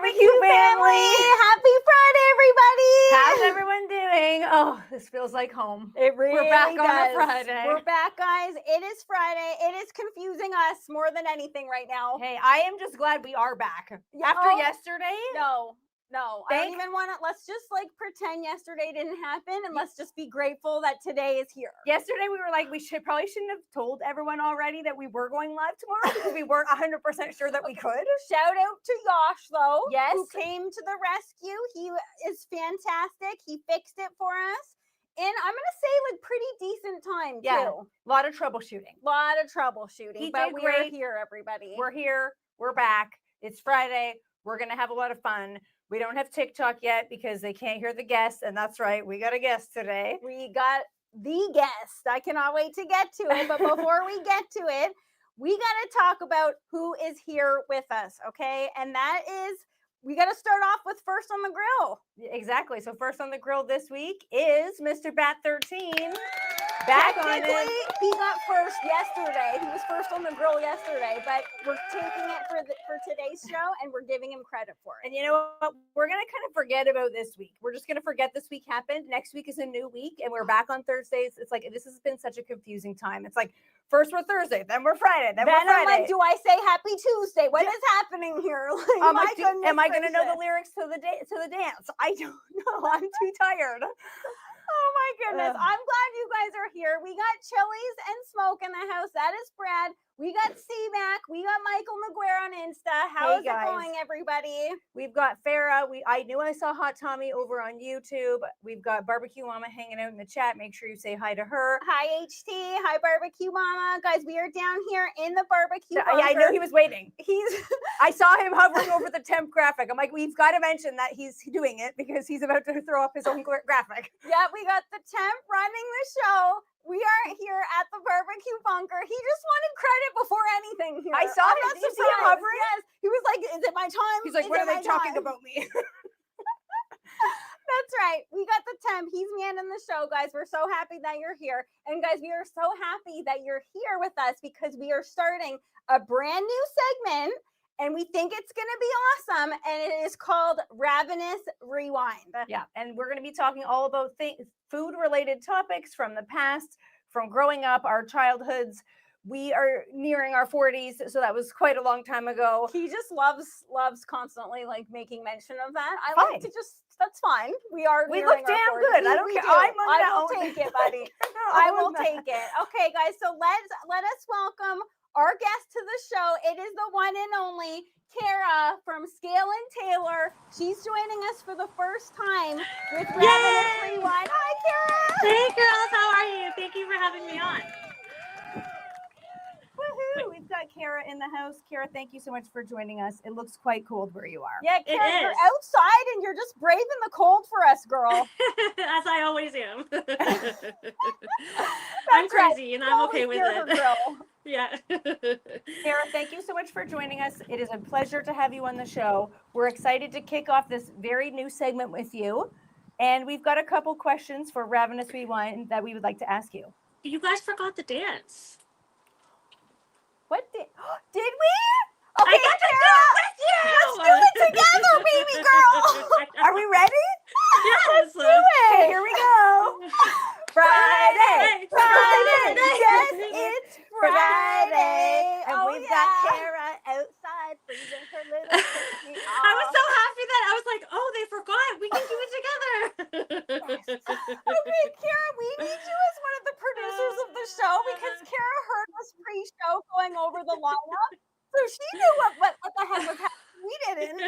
BBQ family. Happy Friday, everybody. How's everyone doing? Oh, this feels like home. It really We're back does. on a Friday. We're back, guys. It is Friday. It is confusing us more than anything right now. Hey, I am just glad we are back. After yesterday? No. I don't even want to. Let's just pretend yesterday didn't happen, and let's just be grateful that today is here. Yesterday we were like, probably shouldn't have told everyone already that we were going live tomorrow because we weren't 100% sure that we could. Shout out to Yosh, though, yes, who came to the rescue. He is fantastic. He fixed it for us. And I'm going to say, pretty decent time, too. A lot of troubleshooting. But we're here, everybody. We're here. We're back. It's Friday. We're going to have a lot of fun. We don't have TikTok yet because they can't hear the guest. And that's right. We got a guest today. We got the guest. I cannot wait to get to it. But before we get to it, we got to talk about who is here with us, okay? And that is, we got to start off with First on the Grill. Exactly. So First on the Grill this week is Mr. Bat 13. Back on it. He got first yesterday. He was first on the grill yesterday, but we're taking it for today's show, and we're giving him credit for it. And you know what? We're going to kind of forget about this week. We're just going to forget this week happened. Next week is a new week, and we're back on Thursdays. It's like, this has been such a confusing time. It's like, first we're Thursday, then we're Friday, then we're Friday. I'm like, do I say Happy Tuesday? What is happening here? Am I going to know the lyrics to the dance? I don't know. I'm too tired. Oh my goodness. I'm glad you guys are here. We got Chili's and Smoke in the house. That is Brad. We got C-Mac. We got Michael McGuire on Insta. How's it going, everybody? We've got Farah. I knew I saw Hot Tommy over on YouTube. We've got Barbecue Mama hanging out in the chat. Make sure you say hi to her. Hi, HT. Hi, Barbecue Mama. Guys, we are down here in the barbecue bunker. I know he was waiting. I saw him hovering over the temp graphic. I'm like, we've got to mention that he's doing it because he's about to throw up his own graphic. Yeah, we got the temp running the show. We are here at the barbecue bunker. He just wanted credit before anything here. I saw him. Did you see him hovering? Yes. He was like, is it my time? He's like, what are they talking about me? That's right. We got the temp. He's manning the show, guys. We're so happy that you're here. And guys, we are so happy that you're here with us because we are starting a brand new segment. And we think it's going to be awesome. And it is called Ravenous Rewind. Yeah. And we're going to be talking all about food-related topics from the past, from growing up, our childhoods. We are nearing our 40s, so that was quite a long time ago. He just loves constantly making mention of that. That's fine. We look damn good. I don't care. I will take it, buddy. I will take it. Okay, guys. So let us welcome our guest to the show. It is the one and only Kara from Scale and Taylor. She's joining us for the first time with Ravenous Rewind. Hi, Kara. Hey, girls. How are you? Thank you for having me on. Woohoo! We've got Kara in the house. Kara, thank you so much for joining us. It looks quite cold where you are. Yeah, Kara, you're outside and you're just braving the cold for us, girl. As I always am. I'm crazy and I'm okay with it. Yeah. Kara, thank you so much for joining us. It is a pleasure to have you on the show. We're excited to kick off this very new segment with you. And we've got a couple questions for Ravenous Rewind that we would like to ask you. You guys forgot the dance. What did we? Okay, I got to do it with you. Let's do it together, baby girl. Are we ready? Yes. Let's do it. Okay, here we go. Friday. Yes, it's Friday. And we've got Kara outside freezing her little cookie. I was so happy that I was like, oh, they forgot. We can do it together. Okay, Kara, we need you as one of the producers of the show because Kara heard us pre-show going over the lineup. So she knew what the heck was happening. We didn't.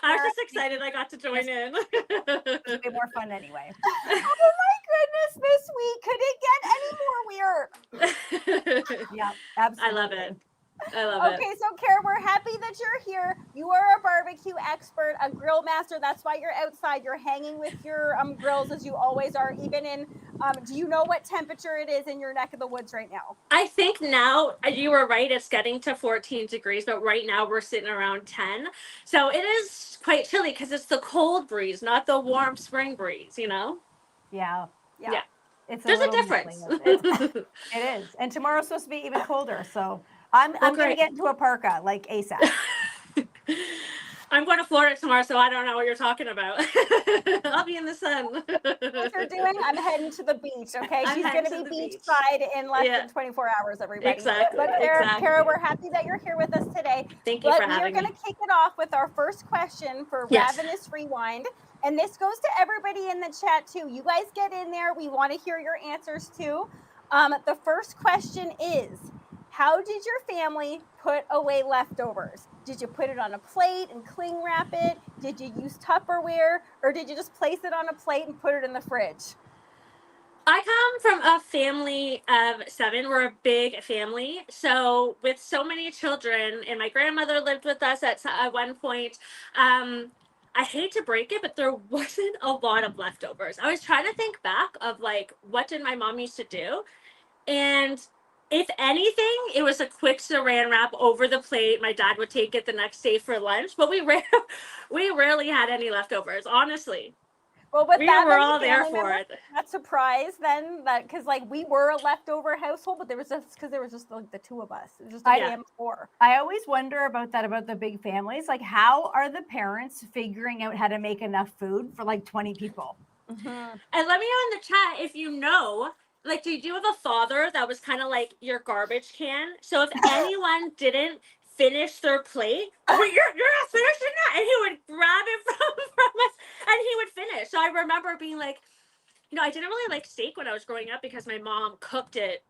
I was just excited I got to join in. It was way more fun anyway. Oh my goodness, this week. Could it get any more weird? Yeah, absolutely. I love it. Okay, so Kara, we're happy that you're here. You are a barbecue expert, a grill master. That's why you're outside. You're hanging with your grills as you always are, even in, do you know what temperature it is in your neck of the woods right now? I think now, you were right, it's getting to 14 degrees, but right now we're sitting around 10. So it is quite chilly because it's the cold breeze, not the warm spring breeze, you know? Yeah. There's a difference. It is. And tomorrow's supposed to be even colder, so I'm going to get into a parka like ASAP. I'm going to Florida tomorrow, so I don't know what you're talking about. I'll be in the sun. What you're doing? I'm heading to the beach. Okay, I'm she's heading going to to be the beach. beachside in less Yeah. than 24 hours. Everybody. Exactly. But Exactly. Kara, we're happy that you're here with us today. Thank you for But we are having going me. to kick it off with our first question for Yes. Ravenous Rewind. And this goes to everybody in the chat too. You guys get in there. We want to hear your answers too. The first question is, how did your family put away leftovers? Did you put it on a plate and cling wrap it? Did you use Tupperware? Or did you just place it on a plate and put it in the fridge? I come from a family of 7. We're a big family. So with so many children, and my grandmother lived with us at one point, I hate to break it, but there wasn't a lot of leftovers. I was trying to think back of like, what did my mom used to do? And if anything, it was a quick saran wrap over the plate. My dad would take it the next day for lunch, but we rarely had any leftovers, honestly. Well, with We that were many all there family for members, it. not surprised then that because like we were a leftover household, but there was just because there was just like the two of us. It was just a Yeah. damn 4. I always wonder about that, about the big families. Like, how are the parents figuring out how to make enough food for like 20 people? Mm-hmm. And let me know in the chat if you know, like, did you have a father that was kind of like your garbage can? So if anyone didn't finish their plate, you're not finishing that, and he would grab it from us, and he would finish. So I remember being like, I didn't really like steak when I was growing up because my mom cooked it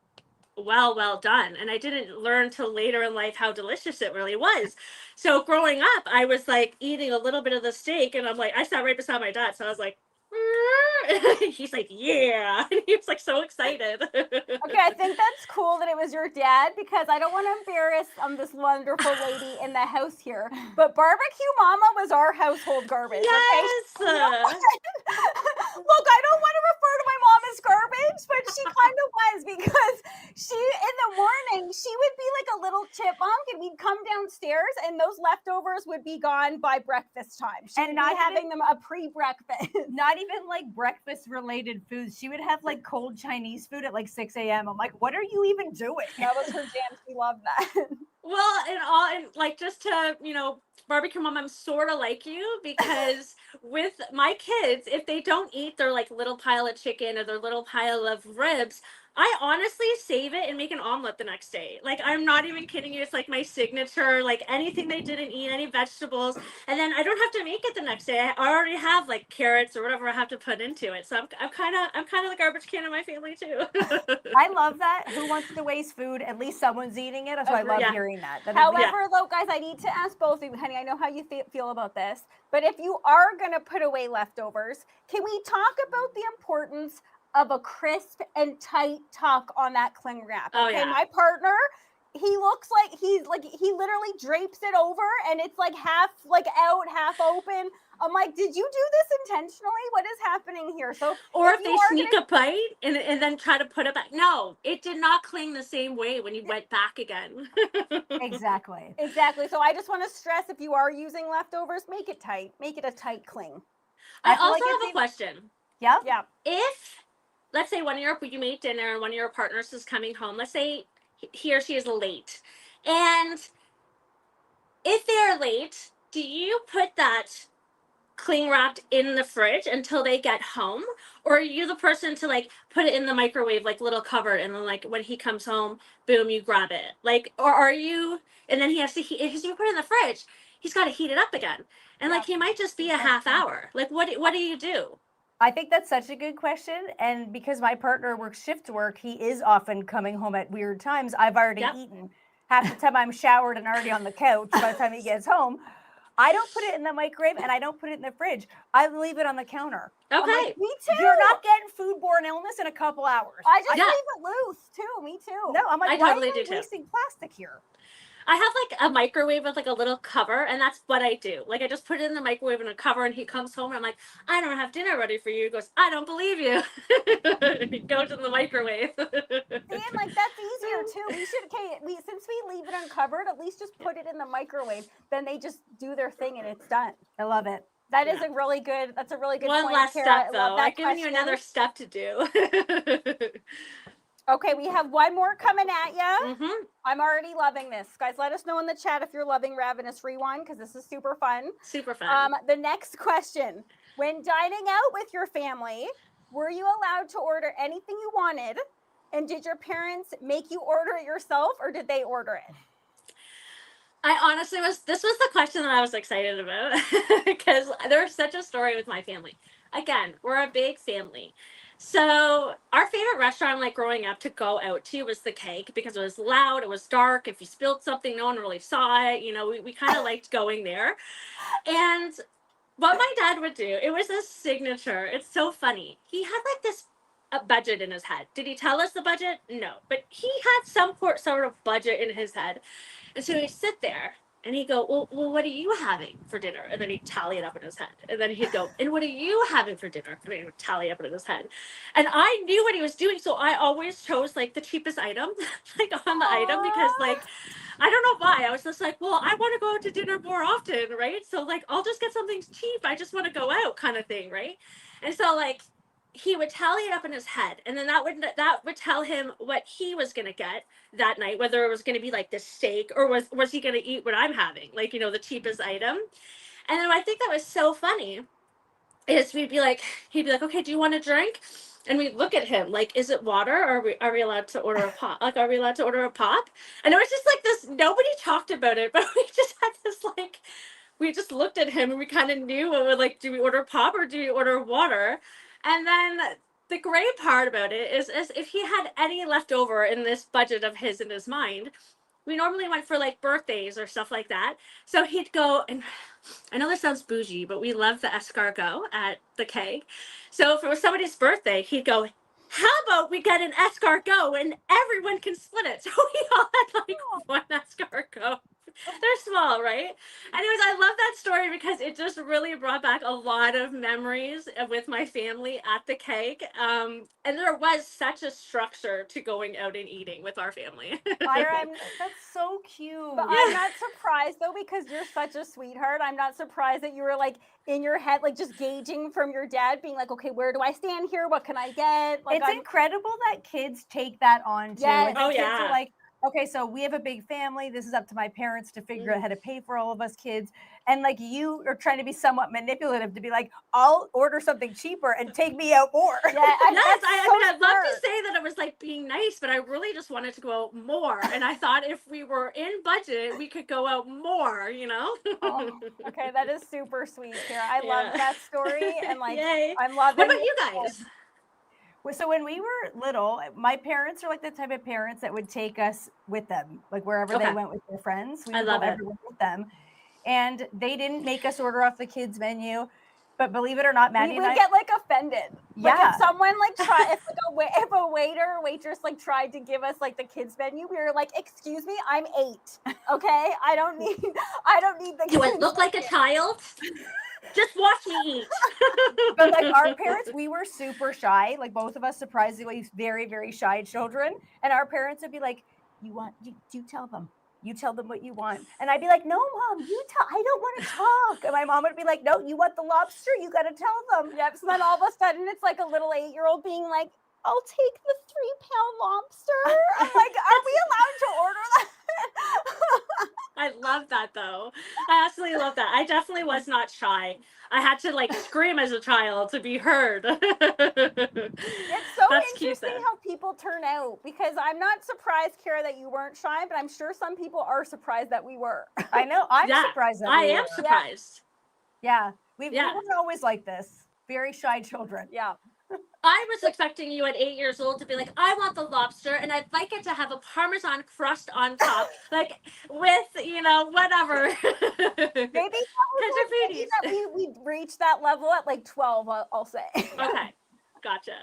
well done, and I didn't learn till later in life how delicious it really was. So growing up, I was like eating a little bit of the steak, and I'm like, I sat right beside my dad, so I was like, he's like, yeah, and he was like so excited. Okay, I think that's cool that it was your dad because I don't want to embarrass this wonderful lady in the house here, but Barbecue Mama was our household garbage. Yes. Okay? Look, I don't want to refer to my mom as garbage, but she kind of was because she, in the morning, she would be like a little chipmunk and we'd come downstairs and those leftovers would be gone by breakfast time. She'd not be having them a pre-breakfast. Not even like breakfast related foods. She would have like cold Chinese food at like 6 a.m. I'm like, what are you even doing? That was her jam. She loved that. Well, and like just to, Barbecue Mom, I'm sort of like you because with my kids, if they don't eat their like little pile of chicken or their little pile of ribs, I honestly save it and make an omelet the next day. Like, I'm not even kidding you. It's like my signature, like anything they didn't eat, any vegetables, and then I don't have to make it the next day. I already have like carrots or whatever I have to put into it. So I'm kind of the garbage can in my family too. I love that. Who wants to waste food? At least someone's eating it. So I love Yeah. hearing that. However, though, guys, I need to ask both of you, honey, I know how you feel about this, but if you are going to put away leftovers, can we talk about the importance of a crisp and tight tuck on that cling wrap? Oh, Okay, yeah. my partner, he looks like he literally drapes it over and it's like half like out, half open. I'm like, did you do this intentionally? What is happening here? So, or if they sneak a bite and then try to put it back. No, it did not cling the same way when you went back again. Exactly. So I just want to stress, if you are using leftovers, make it tight. Make it a tight cling. I feel also like have a question. Yeah. Yeah. If, let's say you made dinner and one of your partners is coming home, let's say he or she is late. And if they're late, do you put that cling wrapped in the fridge until they get home, or are you the person to like put it in the microwave, like little cover, and then like when he comes home, boom, you grab it? Like, or are you, and then he has to heat, because you put it in the fridge, he's got to heat it up again, and like he might just be a half hour. Like, what do you do? I think that's such a good question. And because my partner works shift work, he is often coming home at weird times. I've already eaten. Half the time I'm showered and already on the couch by the time he gets home. I don't put it in the microwave and I don't put it in the fridge. I leave it on the counter. Okay. I'm like, me too. You're not getting foodborne illness in a couple hours. I just leave it loose too. Me too. No, I'm like, I why totally am do I too. wasting plastic here? I have like a microwave with like a little cover, and that's what I do. Like, I just put it in the microwave in a cover, and he comes home, and I'm like, I don't have dinner ready for you. He goes, I don't believe you. He goes in the microwave. See, and like that's easier too. Since we leave it uncovered, at least just put it in the microwave. Then they just do their thing and it's done. I love it. That's a really good One point, less Kara. step, I though. love that I'm giving you question. another step to do. Okay, we have one more coming at you. Mm-hmm. I'm already loving this. Guys, let us know in the chat if you're loving Ravenous Rewind because this is super fun. Super fun. The next question. When dining out with your family, were you allowed to order anything you wanted? And did your parents make you order it yourself or did they order it? I honestly this was the question that I was excited about because there's such a story with my family. Again, we're a big family. So our favorite restaurant, like growing up, to go out to was the Keg because it was loud, it was dark. If you spilled something, no one really saw it. You know, we kind of liked going there. And what my dad would do, it was a signature. It's so funny. He had like this a budget in his head. Did he tell us the budget? No, but he had some sort of budget in his head. And so he'd sit there and he'd go, well, what are you having for dinner? And then he'd tally it up in his head. And then he'd go, and what are you having for dinner? And he would tally up in his head. And I knew what he was doing. So I always chose like the cheapest item, like on the item, because like, I don't know why. I was just like, well, I want to go out to dinner more often, right? So like, I'll just get something cheap. I just want to go out kind of thing, right? And so like, he would tally it up in his head, and then that would tell him what he was gonna get that night, whether it was gonna be like the steak or was he gonna eat what I'm having, like, you know, the cheapest item. And then I think that was so funny is he'd be like, okay, do you want a drink? And we look at him like, is it water? Or are we allowed to order a pop? Like, are we allowed to order a pop? And it was just like this. Nobody talked about it, but we just had this like. We just looked at him and we kind of knew what would like, do we order pop or do we order water? And then the great part about it is if he had any left over in this budget of his in his mind, we normally went for like birthdays or stuff like that. So he'd go, and I know this sounds bougie, but we love the escargot at the Keg. So if it was somebody's birthday, he'd go, how about we get an escargot and everyone can split it? So we all had like one escargot. They're small, right? Anyways, I love that story because it just really brought back a lot of memories with my family at the Keg. And there was such a structure to going out and eating with our family. That's so cute. But I'm not surprised though because you're such a sweetheart. I'm not surprised that you were like in your head, like just gauging from your dad, being like, okay, where do I stand here? What can I get? Like, it's incredible that kids take that on too. Yes. And Oh, kids yeah. are like, okay, so we have a big family. This is up to my parents to figure out how to pay for all of us kids. And like you are trying to be somewhat manipulative to be like, I'll order something cheaper and take me out more. Yeah, I mean, I'd love to say that it was like being nice, but I really just wanted to go out more. And I thought if we were in budget, we could go out more, you know? Oh, okay, that is super sweet, Kara. I love that story. And like, Yay. I'm loving What about you guys? So when we were little, my parents are like the type of parents that would take us with them, like wherever they Okay. went with their friends. We I would love go it. everywhere with them. And they didn't make us order off the kids' menu. But believe it or not, Maddie we and I get like offended. Like Yeah. if someone like if a waiter or waitress like tried to give us like the kids menu, we were like, excuse me, I'm 8. Okay, I don't need the. Do I kids look like a menu." child? Just watch me eat. But like our parents, we were super shy. Like both of us, surprisingly, very, very shy children. And our parents would be like, you tell them. You tell them what you want. And I'd be like, no, Mom, I don't want to talk. And my mom would be like, no, you want the lobster? You got to tell them. Yep. So then all of a sudden it's like a little 8-year-old being like, I'll take the 3-pound lobster. I'm like, are we allowed to order that? I love that though. I absolutely love that. I definitely was not shy. I had to like scream as a child to be heard. It's so That's cute, interesting though. how people turn out because I'm not surprised, Kara, that you weren't shy, but I'm sure some people are surprised that we were. I know. I'm Yeah, surprised that I we am were. surprised. Yeah. We Yeah. weren't always like this. Very shy children. Yeah. I was expecting you at 8 years old to be like, I want the lobster and I'd like it to have a Parmesan crust on top, like with, you know, whatever. Maybe that we reached that level at like 12, I'll say. Okay, gotcha.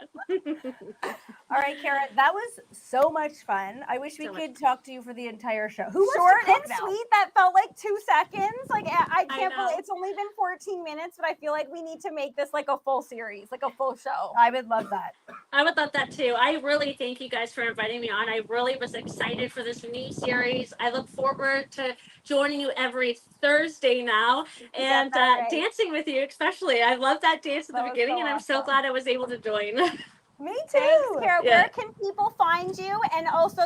All right, Kara, that was so much fun. I wish we So much could talk to you for the entire show. Who Short wants to and cook now? sweet, that felt like 2 seconds. Like I can't know. believe it's only been 14 minutes, but I feel like we need to make this like a full series, like a full show. I would love that. I would love that too. I really thank you guys for inviting me on. I really was excited for this new series. I look forward to joining you every Thursday now and that right. dancing with you, especially. I love that dance at That the was beginning, so and I'm so awesome. glad I was able to join. Me too. Thanks, Kara. Yeah. Where can people find you? And also,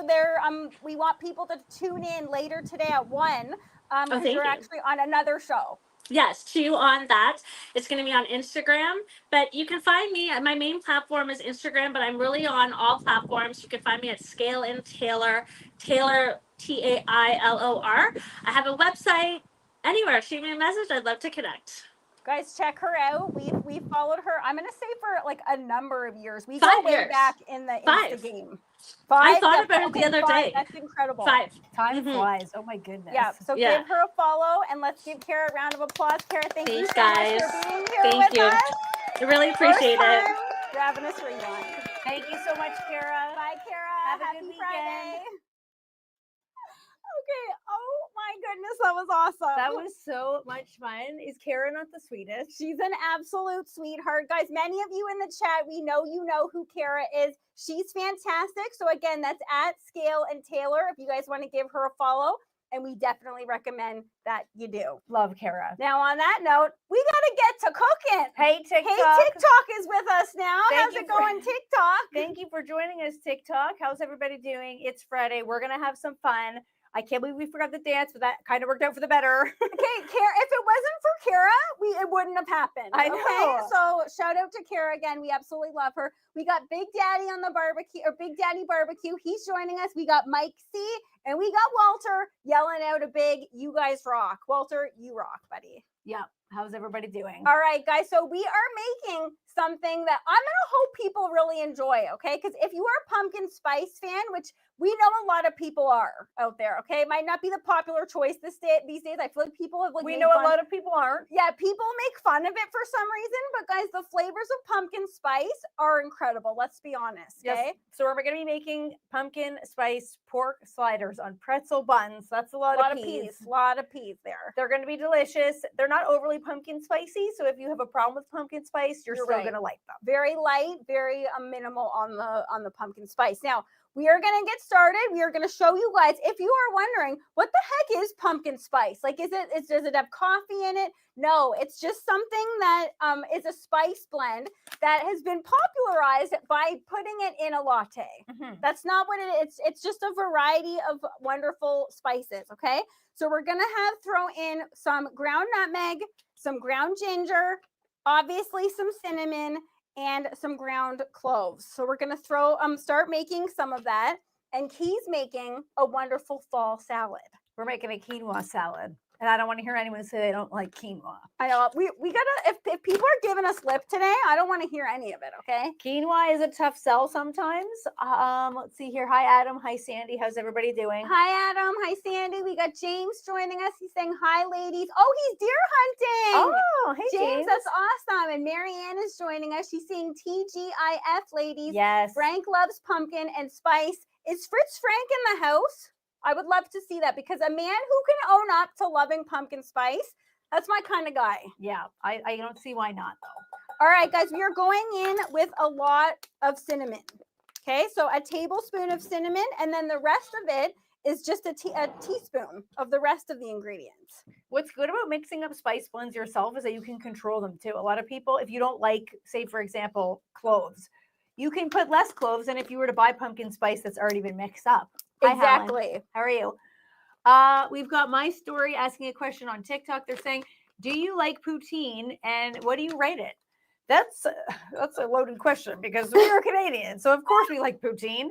we want people to tune in later today at 1, because thank you're you. actually on another show. Yes, 2 on that. It's going to be on Instagram, but you can find me. My main platform is Instagram, but I'm really on all platforms. You can find me at Scale and Taylor, Taylor Tailor. I have a website. Anywhere, shoot me a message. I'd love to connect. Guys, check her out. We followed her. I'm gonna say for like a number of years. We 5 go way years. back in the 5. Insta game. I 5. thought Yeah, about it the okay, other 5. day. That's incredible. 5. Time Mhm. flies. Oh my goodness. Yeah. So Yeah. give her a follow and let's give Kara a round of applause. Kara, thank you Thanks, so much guys. for being here Thank with you. us. I really appreciate First it. time, Ravenous Rewind. Thank you so much, Kara. Bye, Kara. Have a Happy good weekend. Friday. Okay. Oh my goodness, that was awesome. That was so much fun. Is Kara not the sweetest? She's an absolute sweetheart. Guys, many of you in the chat, we know you know who Kara is. She's fantastic. So again, that's at Scale and Taylor if you guys want to give her a follow. And we definitely recommend that you do. Love Kara. Now, on that note, we got to get to cooking. Hey, TikTok. Hey, TikTok is with us now. Thank How's you it for- going, TikTok? Thank you for joining us, TikTok. How's everybody doing? It's Friday. We're going to have some fun. I can't believe we forgot the dance, but that kind of worked out for the better. Okay, Kara, if it wasn't for Kara, it wouldn't have happened. I know. Okay? So shout out to Kara again. We absolutely love her. We got Big Daddy on the barbecue, or Big Daddy Barbecue. He's joining us. We got Mike C, and we got Walter yelling out a big, "You guys rock." Walter, you rock, buddy. Yeah. How's everybody doing? All right, guys. So we are making something that I'm going to hope people really enjoy, okay? Because if you are a pumpkin spice fan, which we know a lot of people are out there, okay? It might not be the popular choice these days. I feel like people have like We made know fun- a lot of people aren't. Yeah, people make fun of it for some reason, but guys, the flavors of pumpkin spice are incredible. Let's be honest, okay? Yes. So we're going to be making pumpkin spice pork sliders on pretzel buns. That's a lot of peas. Lot of peas there. They're going to be delicious. They're not overly pumpkin spicy, so if you have a problem with pumpkin spice, you're You're still right. going to like them. Very light, very minimal on the pumpkin spice. Now, we are going to get started. We are going to show you guys, if you are wondering, what the heck is pumpkin spice? Like, does it have coffee in it? No, it's just something that is a spice blend that has been popularized by putting it in a latte. That's not what it is. It's just a variety of wonderful spices, okay? So we're going to throw in some ground nutmeg, some ground ginger, obviously some cinnamon, and some ground cloves. So we're going to start making some of that. And Key's making a wonderful fall salad. We're making a quinoa salad. And I don't want to hear anyone say they don't like quinoa. I know we gotta, if people are giving us lip today, I don't want to hear any of it, okay? Quinoa is a tough sell sometimes. Let's see here. Hi, Adam. Hi, Sandy. How's everybody doing? Hi, Adam. Hi, Sandy. We got James joining us. He's saying hi, ladies. Oh, he's deer hunting. Oh, hey, James, that's awesome. And Marianne is joining us. She's saying TGIF, ladies. Yes. Frank loves pumpkin and spice. Is Fritz Frank in the house? I would love to see that, because a man who can own up to loving pumpkin spice, that's my kind of guy. Yeah, I don't see why not, though. All right, guys, we are going in with a lot of cinnamon. Okay, so a tablespoon of cinnamon, and then the rest of it is just a teaspoon of the rest of the ingredients. What's good about mixing up spice blends yourself is that you can control them too. A lot of people, if you don't like, say, for example, cloves, you can put less cloves than if you were to buy pumpkin spice that's already been mixed up. Hi, Exactly. Helen. How are you? We've got My Story asking a question on TikTok. They're saying, do you like poutine and what do you rate it? That's a loaded question because we are Canadian. So, of course, we like poutine.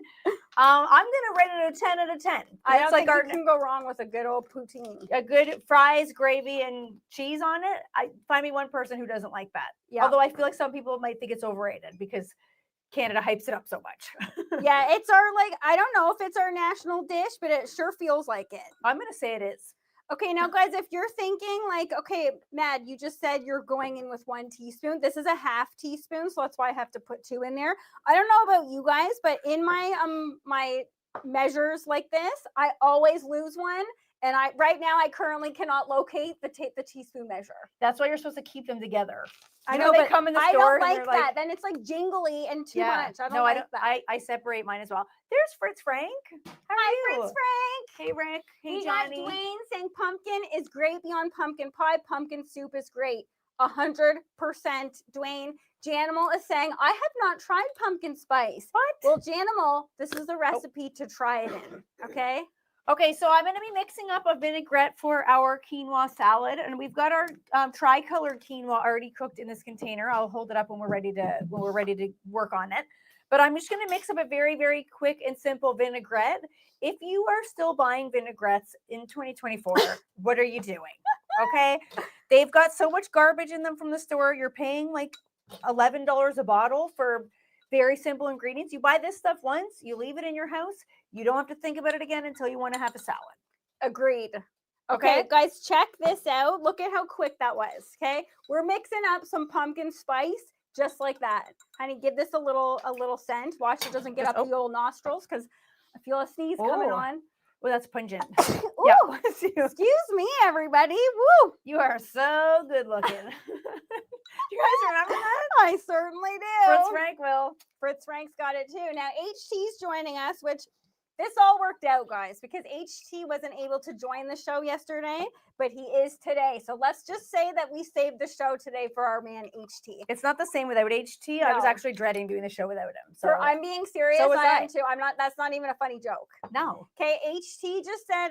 I'm going to rate it a 10 out of 10. I don't It's like think you can go wrong with a good old poutine. a good fries, gravy, and cheese on it. Find me one person who doesn't like that. Yeah. Although I feel like some people might think it's overrated because Canada hypes it up so much. Yeah, it's our, I don't know if it's our national dish, but it sure feels like it. I'm going to say it is. Okay, now guys, if you're thinking okay, Mad, you just said you're going in with 1 teaspoon. This is a half teaspoon, so that's why I have to put 2 in there. I don't know about you guys, but in my my measures like this, I always lose one. And right now I currently cannot locate the teaspoon measure. That's why you're supposed to keep them together. I You know, they but come in the I store don't and like they're that. Then it's jingly and too yeah. much. I don't No, like that. I separate mine as well. There's Fritz Frank. How are Hi, you? Fritz Frank. Hey, Rick. Hey, We Johnny. got Dwayne saying pumpkin is great beyond pumpkin pie. Pumpkin soup is great. 100%. Dwayne, Janimal is saying, I have not tried pumpkin spice. What? Well, Janimal, this is the recipe to try it in, okay? Okay, so I'm going to be mixing up a vinaigrette for our quinoa salad, and we've got our tri-colored quinoa already cooked in this container. I'll hold it up when we're ready to work on it. But I'm just going to mix up a very, very quick and simple vinaigrette. If you are still buying vinaigrettes in 2024, what are you doing? Okay, they've got so much garbage in them from the store. You're paying like $11 a bottle for very simple ingredients. You buy this stuff once, you leave it in your house. You don't have to think about it again until you want to have a salad. Agreed. Okay, guys, check this out. Look at how quick that was. Okay, we're mixing up some pumpkin spice just like that. Honey, give this a little scent. Watch it doesn't get up the old nostrils because I feel a sneeze coming on. Well, that's pungent. Ooh, Yeah. excuse me, everybody. Woo! You are so good looking. You guys remember that? I certainly do. Fritz Frank will. Fritz Frank's got it too. Now, HT's joining us, which this all worked out, guys, because HT wasn't able to join the show yesterday, but he is today. So let's just say that we saved the show today for our man HT. It's not the same without HT. I was actually dreading doing the show without him. So I'm being serious. So was I am too. I'm not. That's not even a funny joke. No. Okay. HT just said,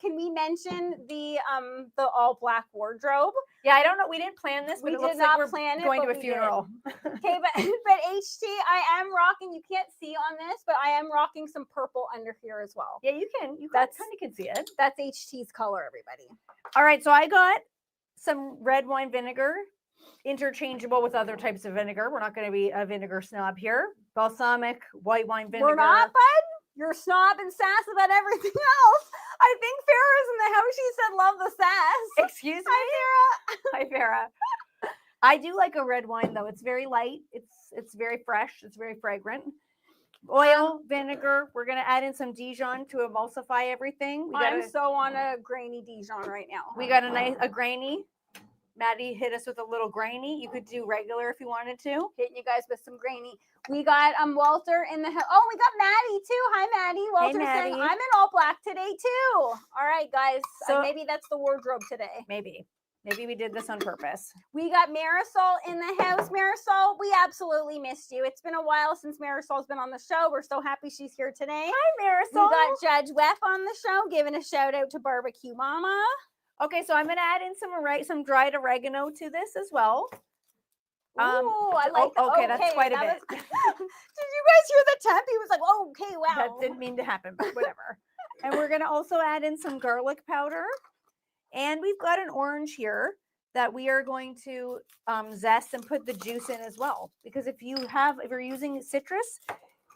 can we mention the all black wardrobe? Yeah, I don't know. We didn't plan this, but We it looks did like not we're plan it, going but to a we funeral. Okay, but HT, I am rocking. You can't see on this, but I am rocking some purple under here as well. Yeah, you can. You kind of can see it. That's HT's color, everybody. All right, so I got some red wine vinegar, interchangeable with other types of vinegar. We're not going to be a vinegar snob here. Balsamic white wine vinegar. We're not, bud. You're snob and sass about everything else. I think Farrah's in the house. She said, "Love the sass." Excuse me. Hi, Farrah. Hi, Farrah. I do like a red wine though. It's very light. It's very fresh. It's very fragrant. Oil, vinegar. We're gonna add in some Dijon to emulsify everything. I'm so on a grainy Dijon right now. We got a grainy. Maddie hit us with a little grainy. You could do regular if you wanted to. Hitting you guys with some grainy. We got Walter in the house. Oh, we got Maddie too. Hi, Maddie. Walter saying I'm in all black today too. All right, guys. So maybe that's the wardrobe today. Maybe we did this on purpose. We got Marisol in the house. Marisol, we absolutely missed you. It's been a while since Marisol's been on the show. We're so happy she's here today. Hi, Marisol. We got Judge Wef on the show, giving a shout out to Barbecue Mama. Okay, so I'm going to add in some dried oregano to this as well. I like that. Okay, that's quite a bit. Did you guys hear the temp? He was like, okay, wow. That didn't mean to happen, but whatever. And we're going to also add in some garlic powder. And we've got an orange here that we are going to zest and put the juice in as well. Because if you're using citrus,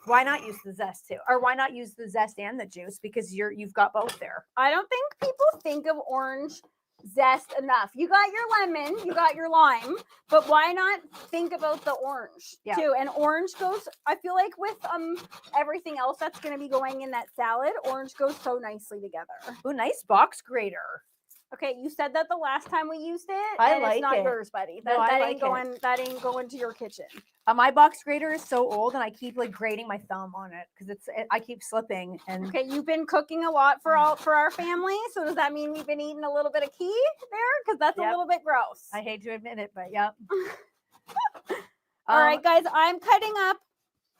why not use the zest too? Or why not use the zest and the juice? Because you've got both there. I don't think people think of orange zest enough. You got your lemon, you got your lime, but why not think about the orange too? And orange goes, I feel like with everything else that's going to be going in that salad, orange goes so nicely together. Ooh, nice box grater. Okay, you said that the last time we used it. I and like it's not it. yours, buddy. That ain't going to your kitchen. My box grater is so old, and I keep like grating my thumb on it because I keep slipping. And okay, you've been cooking a lot for our family. So does that mean we've been eating a little bit of key there? Because that's a little bit gross. I hate to admit it, but yeah. All right, guys, I'm cutting up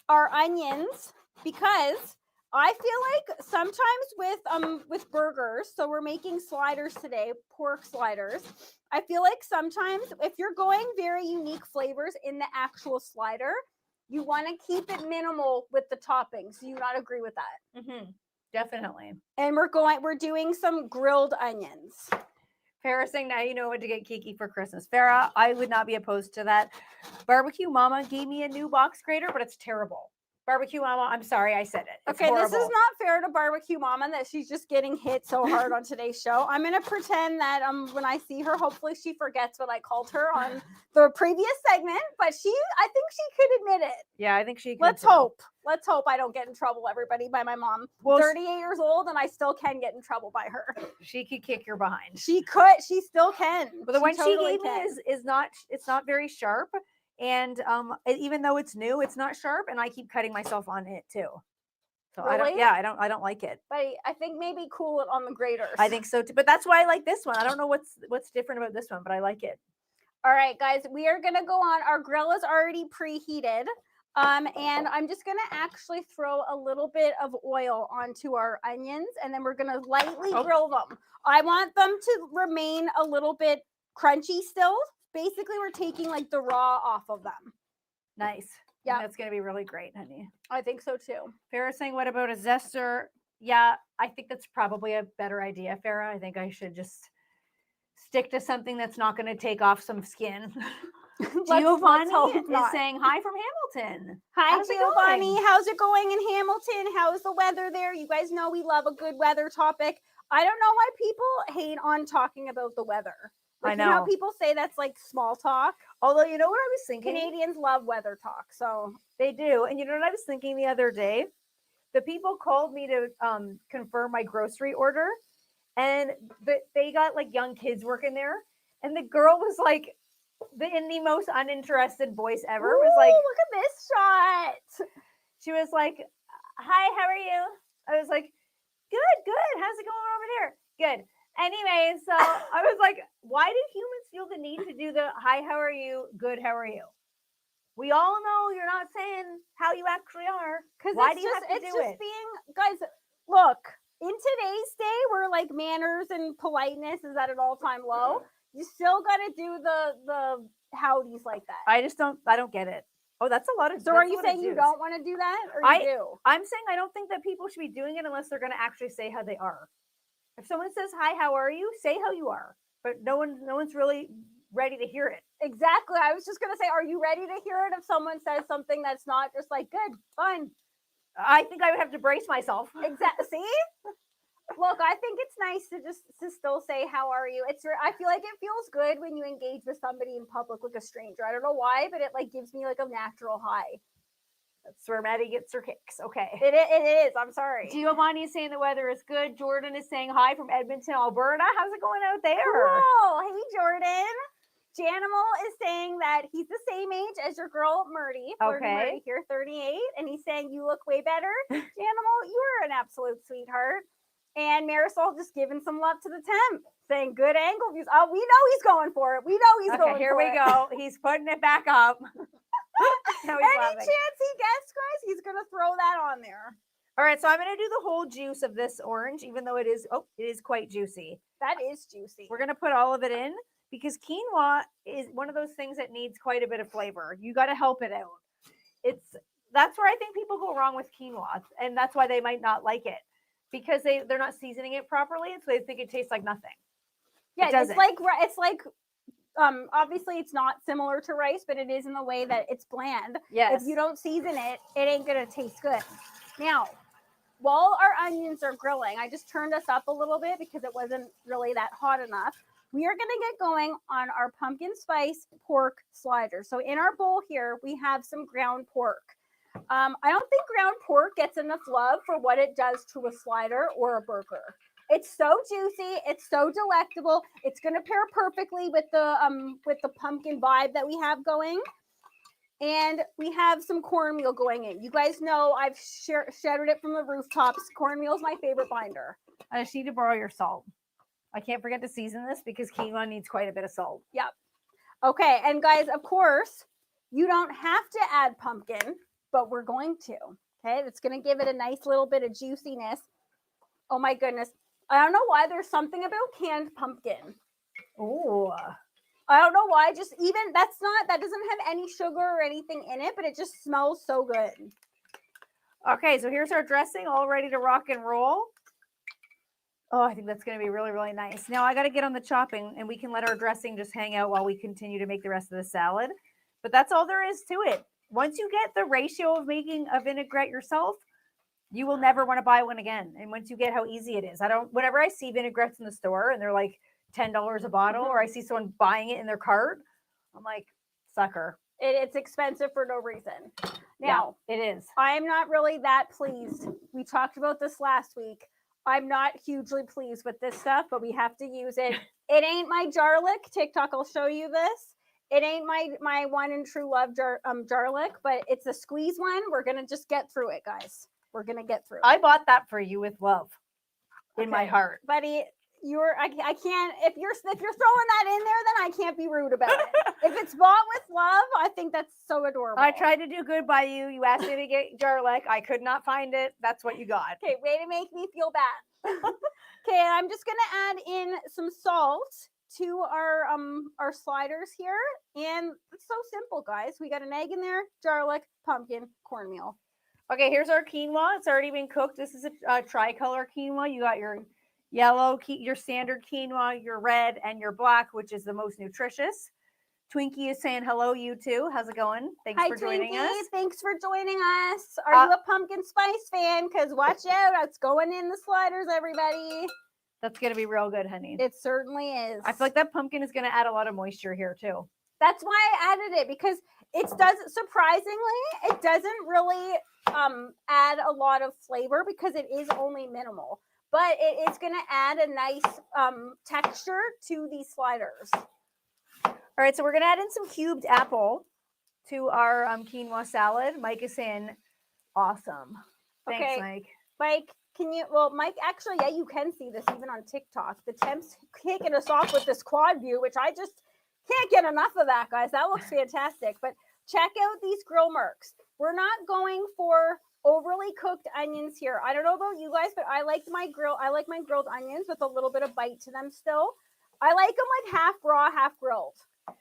our onions because I feel like sometimes with burgers, so we're making sliders today, pork sliders. I feel like sometimes if you're going very unique flavors in the actual slider, you want to keep it minimal with the toppings. Do you not agree with that? Mm-hmm. Definitely. And we're doing some grilled onions. Farrah saying now you know what to get Kiki for Christmas. Farrah, I would not be opposed to that. Barbecue Mama gave me a new box grater, but it's terrible. Barbecue Mama, I'm sorry I said it. It's horrible. This is not fair to Barbecue Mama that she's just getting hit so hard on today's show. I'm going to pretend that when I see her, hopefully she forgets what I called her on the previous segment, but I think she could admit it. Yeah, I think she could. Let's hope I don't get in trouble, everybody, by my mom. Well, 38 years old, and I still can get in trouble by her. She could kick your behind. She could. She still can. But the one totally she gave me is not very sharp. And even though it's new, it's not sharp, and I keep cutting myself on it too. So really? I don't like it. But I think maybe cool it on the graters. I think so too. But that's why I like this one. I don't know what's different about this one, but I like it. All right, guys, we are gonna go on. Our grill is already preheated. And I'm just gonna actually throw a little bit of oil onto our onions, and then we're gonna lightly grill them. I want them to remain a little bit crunchy still. Basically, we're taking like the raw off of them. Nice. Yeah, that's gonna be really great, honey. I think so too. Farrah's saying, what about a zester? Yeah, I think that's probably a better idea, Farrah. I think I should just stick to something that's not going to take off some skin. Giovanni is saying hi from Hamilton. Hi, Giovanni. How's it going in Hamilton? How's the weather there? You guys know we love a good weather topic. I don't know why people hate on talking about the weather. Like, I know. You know how people say that's like small talk? Although, you know what I was thinking? Canadians love weather talk, so. They do. And you know what I was thinking the other day? The people called me to confirm my grocery order, and they got like young kids working there, and the girl was like, in the most uninterested voice ever, was like, look at this shot. She was like, hi, how are you? I was like, good. How's it going over there? Good. Anyway, so I was like, why do humans feel the need to do the hi, how are you? Good, how are you? We all know you're not saying how you actually are. Because why do you have to do it? It's just being, guys, look, in today's day where like manners and politeness is at an all-time low, you still got to do the howdies like that. I don't get it. Oh, that's a lot of. So are you saying you don't want to do that, or you do? I'm saying I don't think that people should be doing it unless they're going to actually say how they are. If someone says hi, how are you? Say how you are. But no one's really ready to hear it. Exactly. I was just going to say, are you ready to hear it if someone says something that's not just like good, fun? I think I would have to brace myself. Exactly. See? Look, I think it's nice to still say how are you. I feel like it feels good when you engage with somebody in public, like a stranger. I don't know why, but it like gives me like a natural high. That's where Maddie gets her kicks. Okay. It is. I'm sorry. Giovanni is saying the weather is good. Jordan is saying hi from Edmonton, Alberta. How's it going out there? Cool. Hey, Jordan. Janimal is saying that he's the same age as your girl, Murdy. Okay. Murdy here, 38. And he's saying you look way better. Janimal, you're an absolute sweetheart. And Marisol just giving some love to the temp, saying good angle views. Oh, we know he's going for it. We know he's going for it. Here we go. He's putting it back up. Any chance he gets, guys, he's going to throw that on there. All right, so I'm going to do the whole juice of this orange, even though it is quite juicy. That is juicy. We're going to put all of it in because quinoa is one of those things that needs quite a bit of flavor. You got to help it out. That's where I think people go wrong with quinoa, and that's why they might not like it. Because they're not seasoning it properly, so they think it tastes like nothing. Yeah, it's like obviously it's not similar to rice, but it is in the way that it's bland. Yes. If you don't season it, it ain't gonna taste good. Now, while our onions are grilling, I just turned us up a little bit because it wasn't really that hot enough. We are gonna get going on our pumpkin spice pork sliders. So in our bowl here, we have some ground pork. I don't think ground pork gets enough love for what it does to a slider or a burger. It's so juicy. It's so delectable. It's going to pair perfectly with the pumpkin vibe that we have going. And we have some cornmeal going in. You guys know I've shouted it from the rooftops. Cornmeal is my favorite binder. I just need to borrow your salt. I can't forget to season this because quinoa needs quite a bit of salt. Yep. Okay. And guys, of course, you don't have to add pumpkin, but we're going to. Okay. That's going to give it a nice little bit of juiciness. Oh my goodness. I don't know why there's something about canned pumpkin. Oh. I don't know why. Just that doesn't have any sugar or anything in it, but it just smells so good. Okay, so here's our dressing all ready to rock and roll. Oh, I think that's going to be really, really nice. Now I got to get on the chopping and we can let our dressing just hang out while we continue to make the rest of the salad. But that's all there is to it. Once you get the ratio of making a vinaigrette yourself, you will never want to buy one again. And once you get how easy it is, whenever I see vinaigrettes in the store and they're like $10 a bottle, or I see someone buying it in their cart, I'm like, sucker. It's expensive for no reason. Now, yeah, it is. I'm not really that pleased. We talked about this last week. I'm not hugely pleased with this stuff, but we have to use it. It ain't my garlic. TikTok will show you this. It ain't my one and true love garlic, but it's a squeeze one. We're going to just get through it, guys. We're going to get through it. I bought that for you with love in my heart. Buddy, I can't, if you're throwing that in there, then I can't be rude about it. If it's bought with love, I think that's so adorable. I tried to do good by you. You asked me to get garlic. I could not find it. That's what you got. Okay, way to make me feel bad. Okay, and I'm just gonna add in some salt to our sliders here, and it's so simple, guys. We got an egg in there, garlic, pumpkin, cornmeal. Okay, here's our quinoa. It's already been cooked. This is a tricolor quinoa. You got your yellow, your standard quinoa, your red, and your black, which is the most nutritious. Twinkie is saying hello, you too. How's it going? Thanks for joining Twinkie. us. Thanks for joining us. Are you a pumpkin spice fan? Because watch out, it's going in the sliders, everybody. That's going to be real good, honey. It certainly is. I feel like that pumpkin is going to add a lot of moisture here too. That's why I added it, because it doesn't, surprisingly, it doesn't really add a lot of flavor because it is only minimal. But it is going to add a nice texture to these sliders. All right, so we're going to add in some cubed apple to our quinoa salad. Mike is saying, awesome. Thanks, Okay. Mike. Mike, Mike, actually, yeah, you can see this even on TikTok. The temp's kicking us off with this quad view, which I just can't get enough of that, guys. That looks fantastic. But check out these grill marks. We're not going for overly cooked onions here. I don't know about you guys, but I like my grilled onions with a little bit of bite to them still. I like them like half raw, half grilled.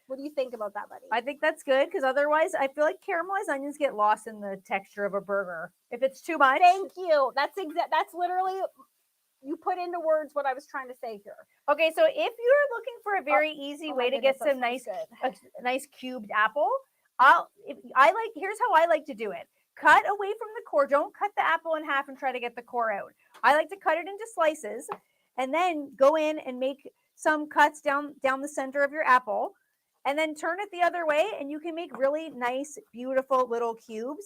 What do you think about that, buddy? I think that's good because otherwise I feel like caramelized onions get lost in the texture of a burger. If it's too much. Thank you. That's literally, you put into words what I was trying to say here. Okay, so if you're looking for a very easy way to get some nice cubed apple, here's how I like to do it. Cut away from the core. Don't cut the apple in half and try to get the core out. I like to cut it into slices and then go in and make some cuts down the center of your apple. And then turn it the other way, and you can make really nice, beautiful little cubes.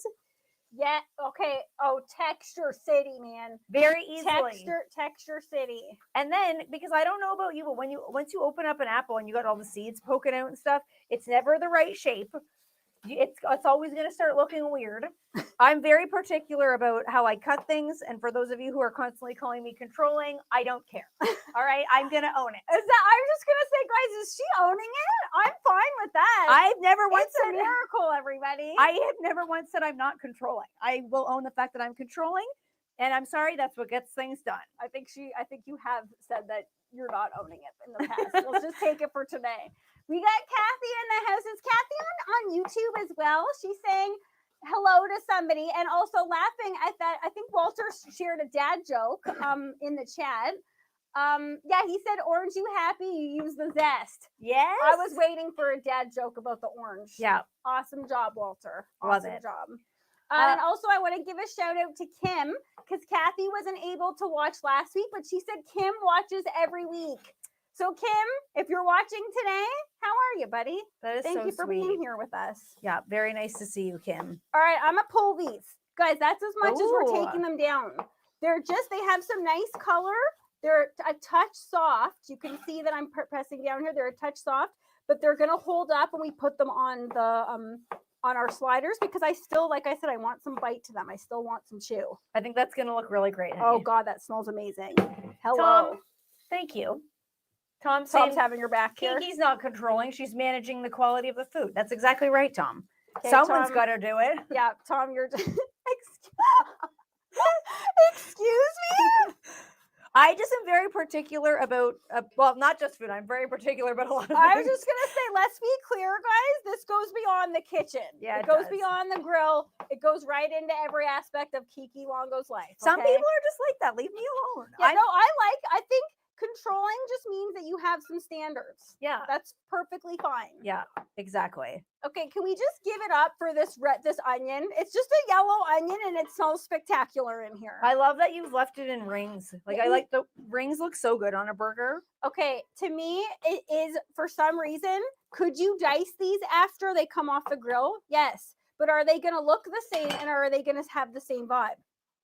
Yeah. Okay. Oh, texture city, man. Very easily. Texture city. And then, because I don't know about you, but once you open up an apple and you got all the seeds poking out and stuff, it's never the right shape. It's always going to start looking weird. I'm very particular about how I cut things. And for those of you who are constantly calling me controlling, I don't care. All right. I'm going to own it. I'm just going to say, guys, is she owning it? I'm fine with that. I've never once said, it's a miracle, everybody. I have never once said I'm not controlling. I will own the fact that I'm controlling. And I'm sorry, that's what gets things done. I think you have said that you're not owning it in the past. Let's just take it for today. We got Kathy in the house. Is Kathy on YouTube as well? She's saying hello to somebody and also laughing at that. I think Walter shared a dad joke in the chat. Yeah, he said, "Orange, you happy? You use the zest." Yes. I was waiting for a dad joke about the orange. Yeah. Awesome job, Walter. Love awesome it. job. And also, I want to give a shout out to Kim because Kathy wasn't able to watch last week, but she said Kim watches every week. So, Kim, if you're watching today, how are you, buddy? That is Thank so you for sweet. being here with us. Yeah, very nice to see you, Kim. All right, I'm gonna pull these. Guys, that's as much as we're Ooh. taking them down. They have some nice color. They're a touch soft. You can see that I'm pressing down here. They're a touch soft, but they're gonna hold up when we put them on the on our sliders because I still, like I said, I want some bite to them. I still want some chew. I think that's gonna look really great. Oh honey. God, that smells amazing. Hello. Tom, thank you. Tom's having your back here. Kiki's not controlling. She's managing the quality of the food. That's exactly right, Tom. Okay, Someone's Tom, got to do it. Yeah, Tom, you're just... Excuse me? I just am very particular about, well, not just food. I'm very particular about a lot of things. I was just going to say, let's be clear, guys. This goes beyond the kitchen. Yeah, it goes does. beyond the grill. It goes right into every aspect of Kiki Longo's life. Some okay? people are just like that. Leave me alone. Yeah, I think controlling just means that you have some standards. Yeah. That's perfectly fine. Yeah, exactly. Okay, can we just give it up for this onion? It's just a yellow onion and it smells spectacular in here. I love that you've left it in rings. Like, I like the rings look so good on a burger. Okay, to me, it is, for some reason, could you dice these after they come off the grill? Yes. But are they going to look the same and are they going to have the same vibe?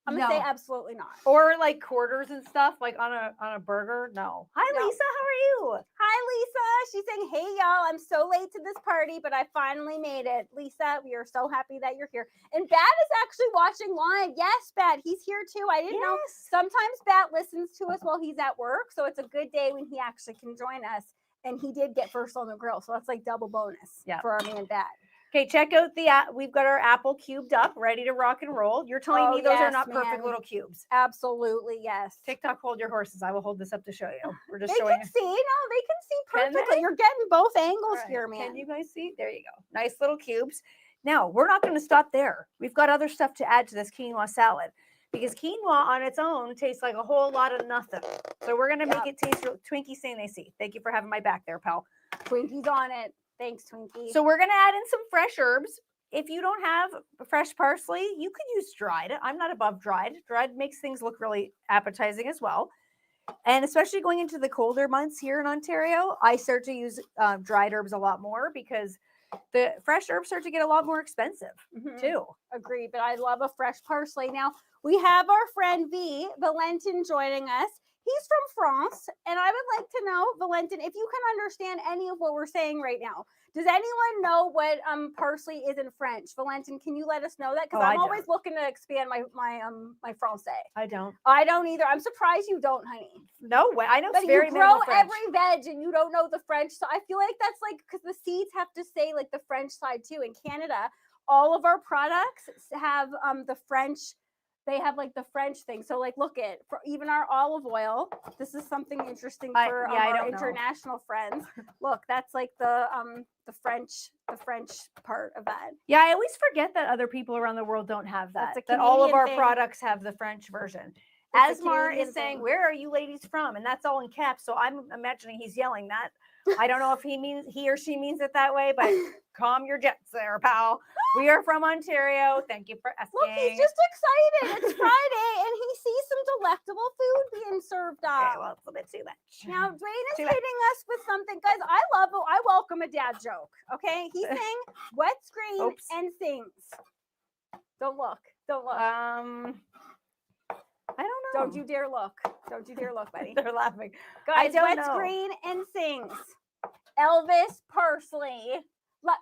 I'm gonna say absolutely not. Or like quarters and stuff, like on a burger. No. Hi, No. Lisa. How are you? Hi, Lisa. She's saying, hey, y'all, I'm so late to this party, but I finally made it. Lisa, we are so happy that you're here. And Bat is actually watching live. Yes, Bat, he's here too. I didn't know. Sometimes Bat listens to us while he's at work, so it's a good day when he actually can join us. And he did get first on the grill, so that's like double bonus for our man Bat. Okay, check out we've got our apple cubed up, ready to rock and roll. You're telling me those are not perfect little cubes. Absolutely, yes. TikTok, hold your horses. I will hold this up to show you. We're just they showing. Can see. No, they can see perfectly. You're getting both angles here, man. Can you guys see? There you go. Nice little cubes. Now, we're not going to stop there. We've got other stuff to add to this quinoa salad because quinoa on its own tastes like a whole lot of nothing. So we're going to make it taste real. Twinkie saying they see. Thank you for having my back there, pal. Twinkie's on it. Thanks, Twinkie. So we're going to add in some fresh herbs. If you don't have fresh parsley, you could use dried. I'm not above dried. Dried makes things look really appetizing as well. And especially going into the colder months here in Ontario, I start to use dried herbs a lot more because the fresh herbs start to get a lot more expensive too. Agree, but I love a fresh parsley. Now, we have our friend Valentin joining us. He's from France, and I would like to know, Valentin, if you can understand any of what we're saying right now. Does anyone know what parsley is in French? Valentin, can you let us know that? Because I'm always looking to expand my Francais. I don't. I don't either. I'm surprised you don't, honey. No way. I know but it's very you grow French. every veg and you don't know the French. So I feel like that's like because the seeds have to say like the French side too. In Canada, all of our products have the French. They have like the French thing. So like, look at even our olive oil. This is something interesting for our international friends. Look, that's like the French part of that. Yeah, I always forget that other people around the world don't have that. That all of our products have the French version. Asmar is saying, "Where are you ladies from?" And that's all in caps. So I'm imagining he's yelling that. I don't know if he or she means it that way, but calm your jets there, pal. We are from Ontario. Thank you for asking. Look, he's just excited. It's Friday, and he sees some delectable food being served up. Okay, well, it's a bit too much. Now, Dwayne is hitting us with something. Guys, I welcome a dad joke, okay? He's saying, wet screen and sings. Don't look. I don't know. Don't you dare look. Don't you dare look, buddy. They're laughing. Guys, wet screen and sings. Elvis Parsley.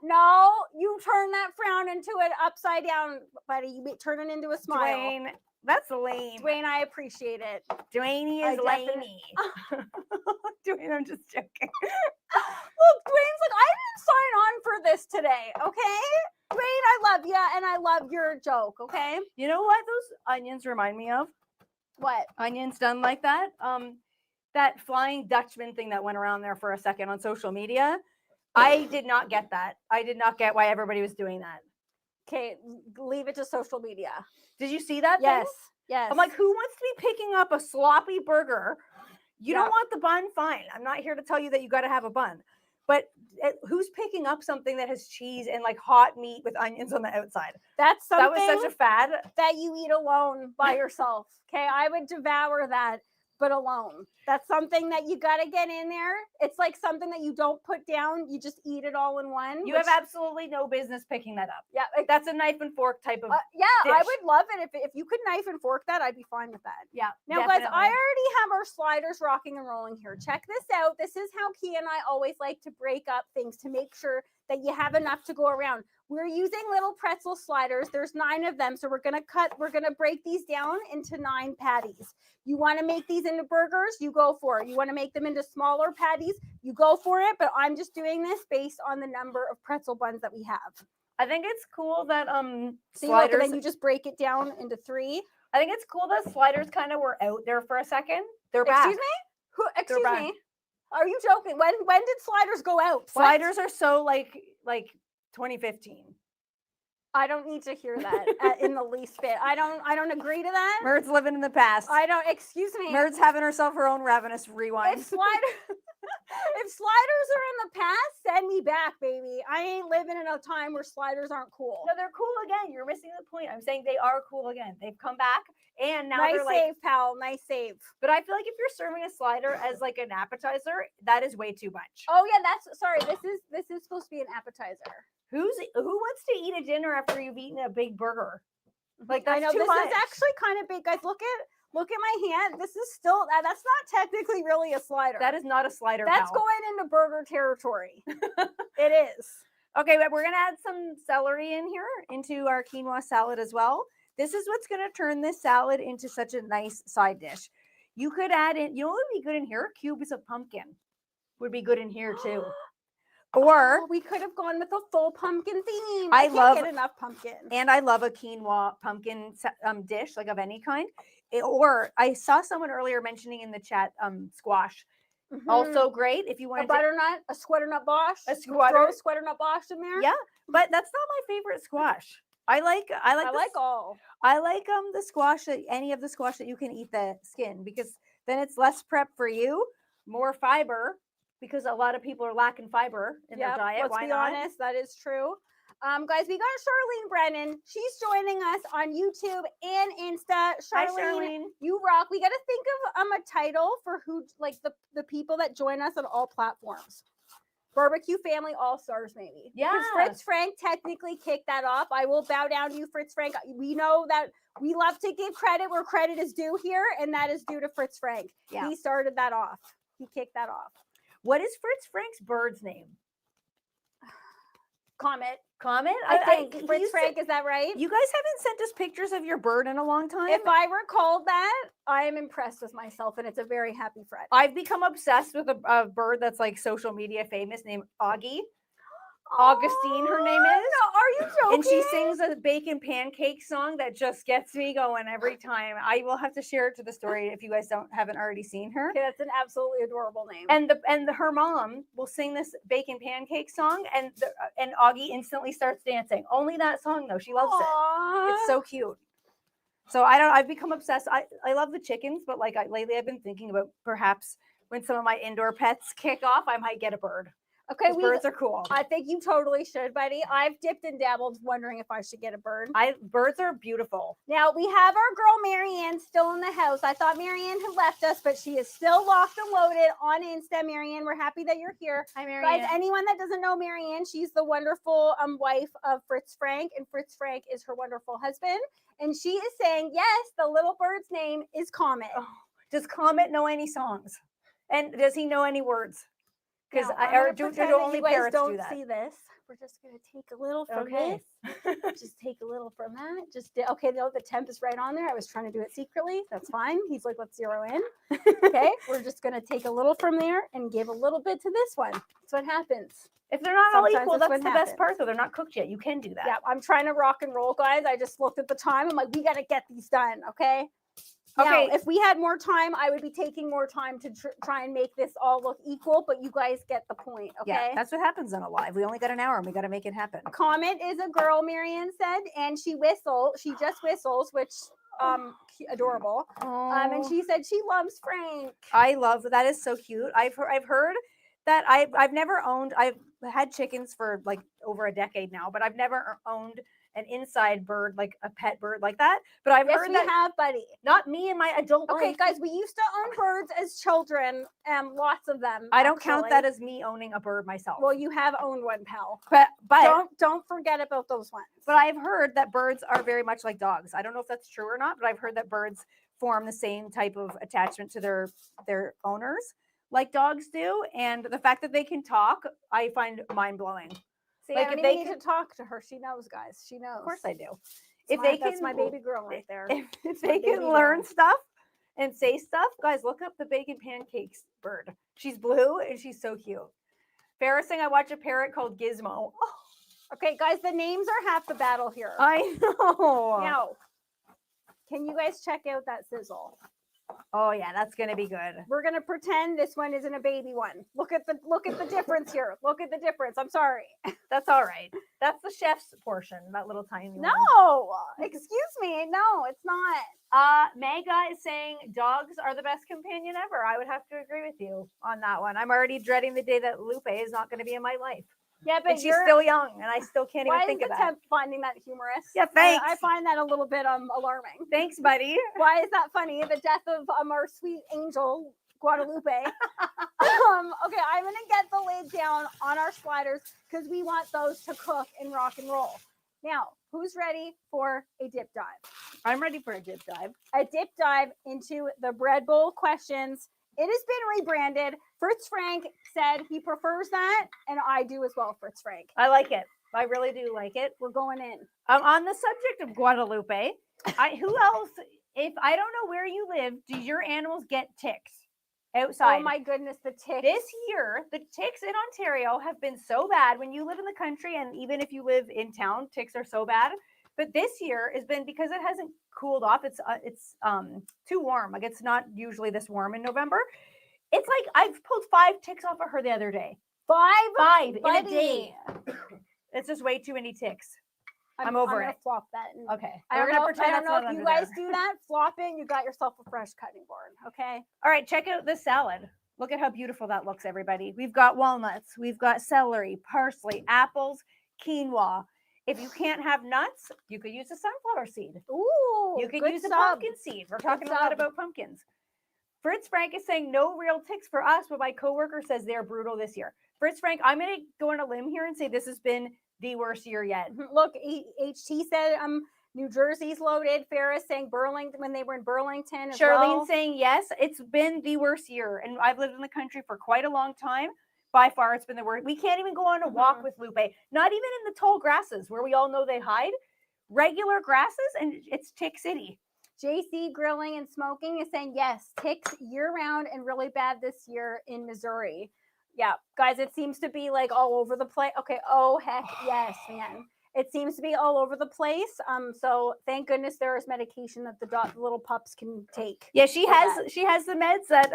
No, you turn that frown into an upside down, buddy. You turn it into a smile. Dwayne, that's lame. Dwayne, I appreciate it. Dwayne is lamey. Dwayne, I'm just joking. Look, Dwayne's like, I didn't sign on for this today, okay? Dwayne, I love you, and I love your joke, okay? You know what those onions remind me of? What? Onions done like that? That Flying Dutchman thing that went around there for a second on social media. I did not get that. I did not get why everybody was doing that. Okay, leave it to social media. Did you see that? Yes. Thing? Yes. I'm like, who wants to be picking up a sloppy burger? You don't want the bun? Fine. I'm not here to tell you that you got to have a bun. But who's picking up something that has cheese and like hot meat with onions on the outside? That's something that was such a fad that you eat alone by yourself. Okay, I would devour that, but alone. That's something that you got to get in there. It's like something that you don't put down. You just eat it all in one. You have absolutely no business picking that up. Yeah. That's a knife and fork type of dish. I would love it. If you could knife and fork that, I'd be fine with that. Yeah. Now, definitely. Guys, I already have our sliders rocking and rolling here. Check this out. This is how Kia and I always like to break up things to make sure that you have enough to go around. We're using little pretzel sliders. There's 9 of them. So we're going to break these down into 9 patties. You want to make these into burgers, you go for it. You want to make them into smaller patties, you go for it. But I'm just doing this based on the number of pretzel buns that we have. I think it's cool that sliders. Then you just break it down into 3. I think it's cool that sliders kind of were out there for a second. They're back. Excuse me? Excuse me? Are you joking? When did sliders go out? Sliders are so like 2015. I don't need to hear that in the least bit. I don't agree to that. Merd's living in the past. Excuse me. Merd's having herself her own Ravenous Rewind. If sliders are in the past, send me back, baby. I ain't living in a time where sliders aren't cool. No, they're cool again. You're missing the point. I'm saying they are cool again. They've come back, and now nice they're save, pal. Nice save. But I feel like if you're serving a slider as like an appetizer, that is way too much. Oh yeah, this is supposed to be an appetizer. Who wants to eat a dinner after you've eaten a big burger? Like that's I know too this much. is actually kind of big, guys. Look at my hand. This is still that's not technically really a slider. That is not a slider. That's pal. going into burger territory. It is. Okay, but we're gonna add some celery in here into our quinoa salad as well. This is what's gonna turn this salad into such a nice side dish. You could add in, you know what would be good in here? Cubes of pumpkin would be good in here too. Or we could have gone with a full pumpkin theme. I can't love- get enough pumpkin. and I love a quinoa pumpkin dish, like of any kind. Or I saw someone earlier mentioning in the chat squash. Mhm. Also great if you a want to butternut, a sweater nut bosh. a Throw squatter. a sweater nut bosh in there. Yeah, but that's not my favorite squash. I like all. I like the squash that any of the squash that you can eat the skin, because then it's less prep for you, more fiber, because a lot of people are lacking fiber in their diet. Let's Why be not? honest, that is true. Guys, we got Charlene Brennan. She's joining us on YouTube and Insta. Hi, Charlene, Charlene. you rock. We got to think of a title for who, like the people that join us on all platforms. Barbecue Family All Stars, maybe. Yeah. Because Fritz Frank technically kicked that off. I will bow down to you, Fritz Frank. We know that we love to give credit where credit is due here, and that is due to Fritz Frank. Yeah. He started that off. He kicked that off. What is Fritz Frank's bird's name? Comet. Comet? I think you Fritz said- Frank, is that right? You guys haven't sent us pictures of your bird in a long time. If I recalled that, I am impressed with myself, and it's a very happy friend. I've become obsessed with a bird that's like social media famous named Augie. Augustine, her name is. No, are you joking? And she sings a bacon pancake song that just gets me going every time. I will have to share it to the story if you guys haven't already seen her. Okay, that's an absolutely adorable name. And her mom will sing this bacon pancake song, and Augie instantly starts dancing. Only that song though, she loves it. It's so cute. So I've become obsessed. I love the chickens, but like lately I've been thinking about perhaps when some of my indoor pets kick off, I might get a bird. Okay, Birds are cool. I think you totally should, buddy. I've dipped and dabbled, wondering if I should get a bird. Birds are beautiful. Now we have our girl Marianne still in the house. I thought Marianne had left us, but she is still locked and loaded on Insta. Marianne, we're happy that you're here. Hi, Marianne. Guys, anyone that doesn't know Marianne, she's the wonderful wife of Fritz Frank, and Fritz Frank is her wonderful husband. And she is saying, yes, the little bird's name is Comet. Oh, does Comet know any songs? And does he know any words? Because do only you guys parrots don't do that? see this. We're just gonna take a little from Okay. this. Just take a little from that. Okay. No, the temp is right on there. I was trying to do it secretly. That's fine. He's like, let's zero in. Okay. We're just gonna take a little from there and give a little bit to this one. That's what happens. If they're not all Sometimes equal, that's that's what the best happens. part. Though they're not cooked yet. You can do that. Yeah, I'm trying to rock and roll, guys. I just looked at the time. I'm like, we gotta get these done. Okay. Now, Okay. if we had more time, I would be taking more time to try and make this all look equal, but you guys get the point, okay? Yeah, that's what happens on a live. We only got an hour and we got to make it happen. Comet is a girl, Marianne said, and she just whistles, which adorable. And she said she loves Frank. I love that. Is so cute. I've heard that I've never owned. I've had chickens for like over a decade now, but I've never owned an inside bird, like a pet bird like that. But I've Yes, heard we that have, buddy. not me and my adult Okay, life. guys, we used to own birds as children, lots of them. I don't count that actually. as me owning a bird myself. Well, you have owned one, pal. but Don't forget about those ones. But I've heard that birds are very much like dogs. I don't know if that's true or not, but I've heard that birds form the same type of attachment to their owners like dogs do. And the fact that they can talk, I find mind-blowing. See, Like, I if don't they even need to talk to her. She knows, guys. She knows. Of course I do. That's my baby girl right there. If my they baby can learn girl. stuff and say stuff, guys, look up the bacon pancakes bird. She's blue and she's so cute. Embarrassing, I watch a parrot called Gizmo. Okay, guys, the names are half the battle here. I know. Now, can you guys check out that sizzle? Oh yeah, that's gonna be good. We're gonna pretend this one isn't a baby one. Look at the difference here. Look at the difference. I'm sorry. That's all right. That's the chef's portion, that little tiny one. No, excuse me. No, it's not. Mega is saying dogs are the best companion ever. I would have to agree with you on that one. I'm already dreading the day that Lupe is not going to be in my life. Yeah, but And she's still young, and I still can't why even think is of the that. temp finding that humorous? Yeah, thanks. I find that a little bit alarming. Thanks, buddy. Why is that funny? The death of our sweet angel Guadalupe. Okay, I'm gonna get the lid down on our sliders because we want those to cook and rock and roll. Now, who's ready for a dip dive? I'm ready for a dip dive. A dip dive into the bread bowl questions. It has been rebranded. Fritz Frank said he prefers that, and I do as well, Fritz Frank. I like it. I really do like it. We're going in. On the subject of Guadalupe, who else, if I don't know where you live, do your animals get ticks outside? Oh my goodness, the ticks. This year, the ticks in Ontario have been so bad. When you live in the country, and even if you live in town, ticks are so bad. But this year has been, because it hasn't cooled off. It's too warm. Like, it's not usually this warm in November. It's like I've pulled 5 ticks off of her the other day. 5 in a day. It's just way too many ticks. I'm over it. Flop that. Okay. I don't know if you guys do that. Flop it. You got yourself a fresh cutting board. Okay. All right. Check out the salad. Look at how beautiful that looks, everybody. We've got walnuts. We've got celery, parsley, apples, quinoa. If you can't have nuts, you could use a sunflower seed. Ooh, you could use a pumpkin seed. We're talking a lot about pumpkins. Fritz Frank is saying no real ticks for us, but my coworker says they're brutal this year. Fritz Frank, I'm going to go on a limb here and say this has been the worst year yet. Look, HT said New Jersey's loaded. Farrah's saying Burlington, when they were in Burlington as Charlene's saying yes, it's been the worst year. And I've lived in the country for quite a long time. By far, it's been the worst. We can't even go on a walk with Lupe, not even in the tall grasses where we all know they hide. Regular grasses, and it's tick city. JC Grilling and Smoking is saying yes, ticks year round and really bad this year in Missouri. Yeah, guys, it seems to be like all over the place. Okay, oh heck yes, man. It seems to be all over the place. So thank goodness there is medication that the little pups can take. Yeah, she has the meds that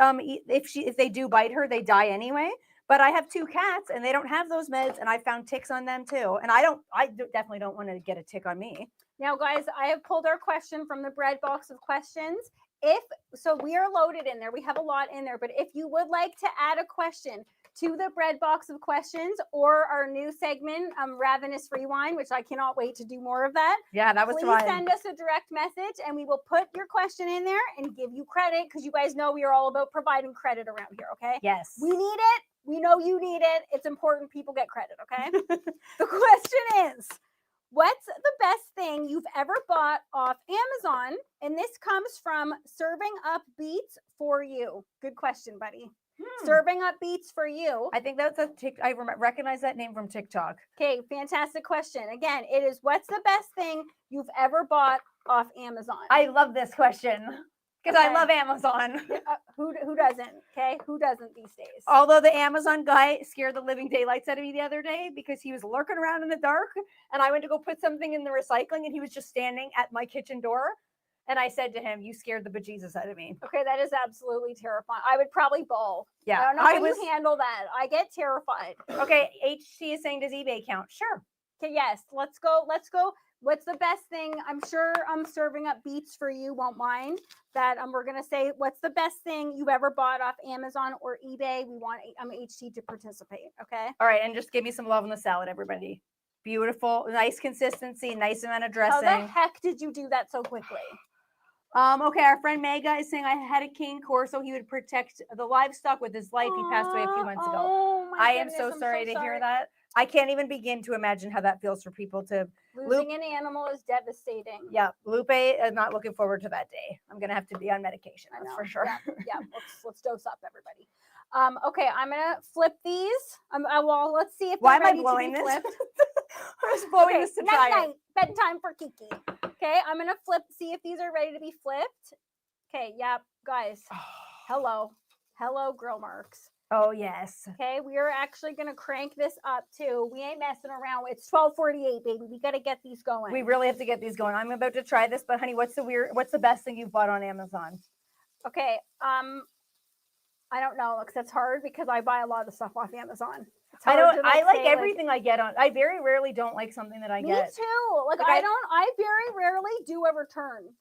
if they do bite her, they die anyway. But I have 2 cats and they don't have those meds, and I found ticks on them too. And I definitely don't want to get a tick on me. Now, guys, I have pulled our question from the bread box of questions. So we are loaded in there. We have a lot in there. But if you would like to add a question to the bread box of questions or our new segment, Ravenous Rewind, which I cannot wait to do more of that. Yeah, that was fun. Please send us a direct message and we will put your question in there and give you credit, because you guys know we are all about providing credit around here, okay? Yes. We need it. We know you need it. It's important people get credit, okay? The question is, what's the best thing you've ever bought off Amazon? And this comes from Serving Up Beats for You. Good question, buddy. Serving Up Beats for You. I think that's I recognize that name from TikTok. Okay, fantastic question. Again, it is, what's the best thing you've ever bought off Amazon? I love this question because I love Amazon. Who doesn't? Okay, who doesn't these days? Although the Amazon guy scared the living daylights out of me the other day because he was lurking around in the dark, and I went to go put something in the recycling, and he was just standing at my kitchen door. And I said to him, "You scared the bejesus out of me." Okay, that is absolutely terrifying. I would probably bawl. Yeah, I don't know how you handle that. I get terrified. Okay, HT is saying, does eBay count? Sure. Okay, yes. Let's go. What's the best thing? I'm sure Serving Up Beats for You won't mind that. We're gonna say, what's the best thing you've ever bought off Amazon or eBay? We want HT to participate. Okay. All right, and just give me some love on the salad, everybody. Beautiful, nice consistency, nice amount of dressing. How the heck did you do that so quickly? Okay, our friend Mega is saying I had a cane corso. He would protect the livestock with his life. He passed away a few months ago. Oh my goodness, I am so sorry to hear that. I can't even begin to imagine how that feels for people to losing an animal is devastating. Yeah, Lupe is not looking forward to that day. I'm gonna have to be on medication. That's for sure. Yeah. Let's dose up, everybody. Okay, I'm gonna flip these. Well, let's see if why am I blowing this? I'm just blowing this to try night. Bedtime for Kiki. Okay, I'm gonna see if these are ready to be flipped. Okay, yep, guys. Hello, grill marks. Oh yes. Okay, we are actually gonna crank this up too. We ain't messing around. It's 12:48, baby. We gotta get these going. We really have to get these going. I'm about to try this, but honey, what's the best thing you've bought on Amazon? Okay, I don't know, because it's hard because I buy a lot of stuff off Amazon. I like everything I get on. I very rarely don't like something that I get. Me too. I very rarely do a return.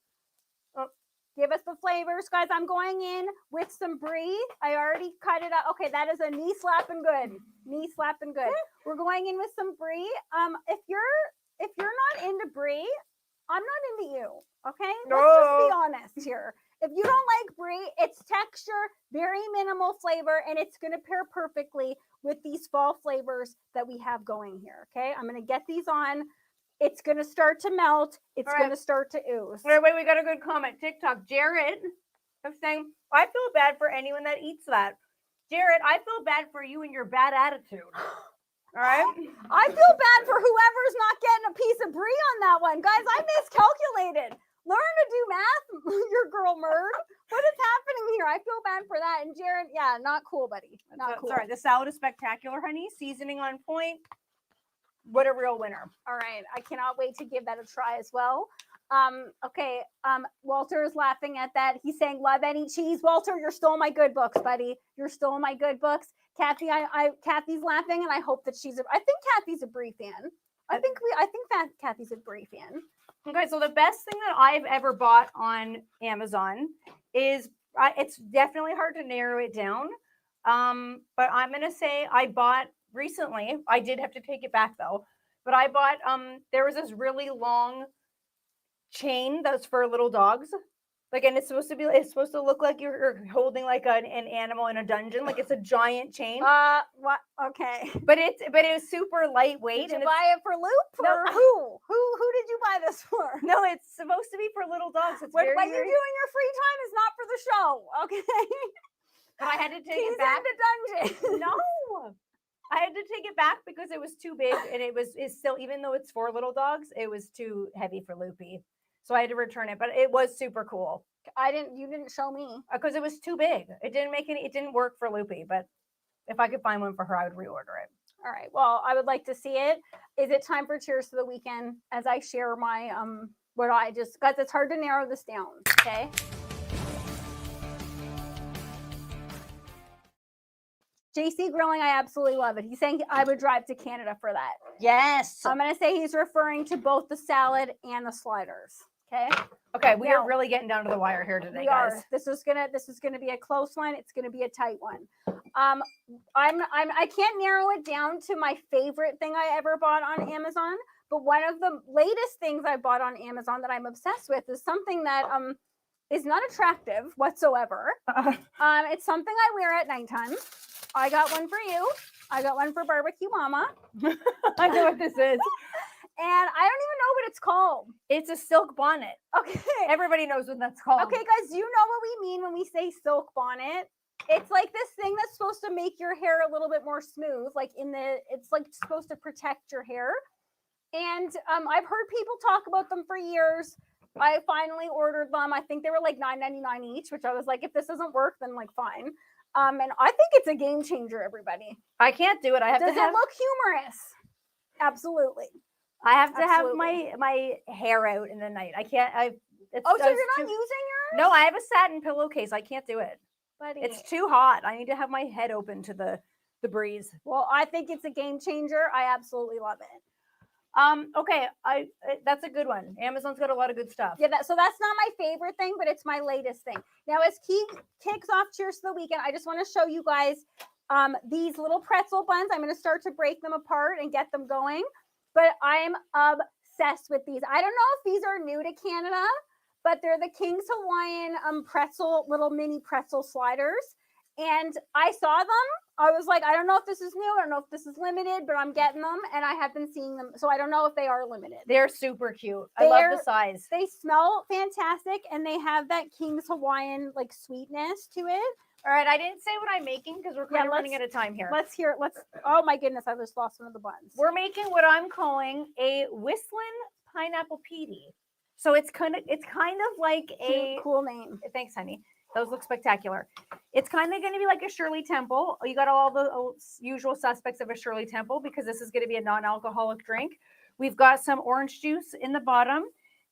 Give us the flavors, guys. I'm going in with some brie. I already cut it up. Okay, that is a knee slapping good. Knee slapping good. We're going in with some brie. If you're not into brie, I'm not into you. Okay, let's just be honest here. If you don't like brie, it's texture, very minimal flavor, and it's going to pair perfectly with these fall flavors that we have going here. Okay, I'm going to get these on. It's going to start to melt. It's All right. going to start to ooze. Wait, we got a good comment. TikTok. Jared is saying, I feel bad for anyone that eats that. Jared, I feel bad for you and your bad attitude. All right? I feel bad for whoever's not getting a piece of brie on that one. Guys, I miscalculated. Learn to do math, your girl Murd. What is happening here? I feel bad for that. And Jared, yeah, not cool, buddy. Not cool. Sorry, the salad is spectacular, honey. Seasoning on point. What a real winner. All right. I cannot wait to give that a try as well. Okay. Walter is laughing at that. He's saying, love any cheese. Walter, you're still in my good books, buddy. You're still in my good books. Kathy, Kathy's laughing, and I hope that I think Kathy's a brie fan. I think that Kathy's a brie fan. Okay, so the best thing that I've ever bought on Amazon is, it's definitely hard to narrow it down. But I'm going to say I bought recently, I did have to take it back though, but I bought, there was this really long chain that's for little dogs. Like, and it's supposed to look like you're holding like an animal in a dungeon. Like it's a giant chain. What? Okay. But it was super lightweight. Did you buy it for Loop? No. Or who did you buy this for? No, it's supposed to be for little dogs. It's what you do in your free time is not for the show. Okay. But I had to take He's it back. in the dungeon. No. I had to take it back because it was too big, and it's still, even though it's for little dogs, it was too heavy for Loopy. So I had to return it, but it was super cool. You didn't show me. Because it was too big. It didn't work for Loopy, but if I could find one for her, I would reorder it. All right. Well, I would like to see it. Is it time for cheers to the weekend as I share my guys, it's hard to narrow this down, okay? JC Grilling, I absolutely love it. He's saying I would drive to Canada for that. Yes. I'm going to say he's referring to both the salad and the sliders. Okay. Okay, we are really getting down to the wire here today, guys. This is gonna be a close one. It's gonna be a tight one. I can't narrow it down to my favorite thing I ever bought on Amazon, but one of the latest things I bought on Amazon that I'm obsessed with is something that is not attractive whatsoever. It's something I wear at nighttime. I got one for you. I got one for Barbecue Mama. I know what this is. And I don't even know what it's called. It's a silk bonnet. Okay. Everybody knows what that's called. Okay, guys, do you know what we mean when we say silk bonnet? It's like this thing that's supposed to make your hair a little bit more smooth. It's like supposed to protect your hair. And I've heard people talk about them for years. I finally ordered them. I think they were like $9.99 each, which I was like, if this doesn't work, then like fine. And I think it's a game changer, everybody. I can't do it. Does it look humorous? Absolutely. I have to have my hair out in the night. I can't. So you're not using yours? No, I have a satin pillowcase. I can't do it. Buddy. It's too hot. I need to have my head open to the breeze. Well, I think it's a game changer. I absolutely love it. Okay, that's a good one. Amazon's got a lot of good stuff. Yeah, so that's not my favorite thing, but it's my latest thing. Now, as Key kicks off Cheers to the Weekend, I just want to show you guys these little pretzel buns. I'm going to start to break them apart and get them going. But I'm obsessed with these. I don't know if these are new to Canada, but they're the King's Hawaiian little mini pretzel sliders. And I saw them. I was like, I don't know if this is new. I don't know if this is limited, but I'm getting them. And I have been seeing them. So I don't know if they are limited. They're super cute. I love the size. They smell fantastic. And they have that King's Hawaiian like sweetness to it. All right, I didn't say what I'm making because we're kind of running out of time here. Let's hear it. Oh my goodness, I just lost one of the buns. We're making what I'm calling a Whistlin Pineapple Petey. So it's kind of like a cool name. Thanks, honey. Those look spectacular. It's kind of going to be like a Shirley Temple. You got all the usual suspects of a Shirley Temple because this is going to be a non-alcoholic drink. We've got some orange juice in the bottom.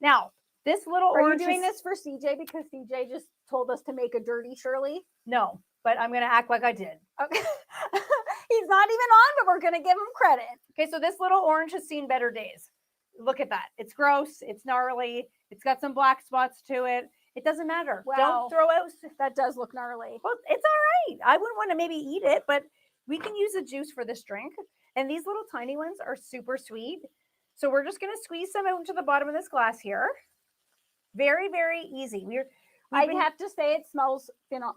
Now, this little orange. Are you doing this for CJ because CJ just told us to make a dirty Shirley? No, but I'm going to act like I did. Okay. He's not even on, but we're going to give him credit. Okay, so this little orange has seen better days. Look at that. It's gross. It's gnarly. It's got some black spots to it. It doesn't matter. Wow. Don't throw out. That does look gnarly. Well, it's all right. I wouldn't want to maybe eat it, but we can use the juice for this drink. And these little tiny ones are super sweet. So we're just going to squeeze some out into the bottom of this glass here. Very, very easy. I have to say it smells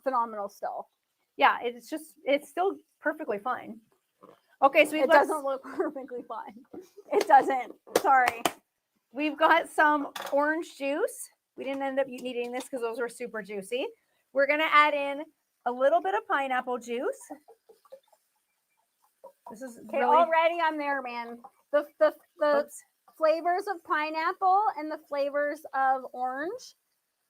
phenomenal still. Yeah, it's still perfectly fine. Okay, so it doesn't look perfectly fine. It doesn't. Sorry. We've got some orange juice. We didn't end up needing this because those were super juicy. We're going to add in a little bit of pineapple juice. This is Okay, really... already I'm there, man. The Oops. flavors of pineapple and the flavors of orange.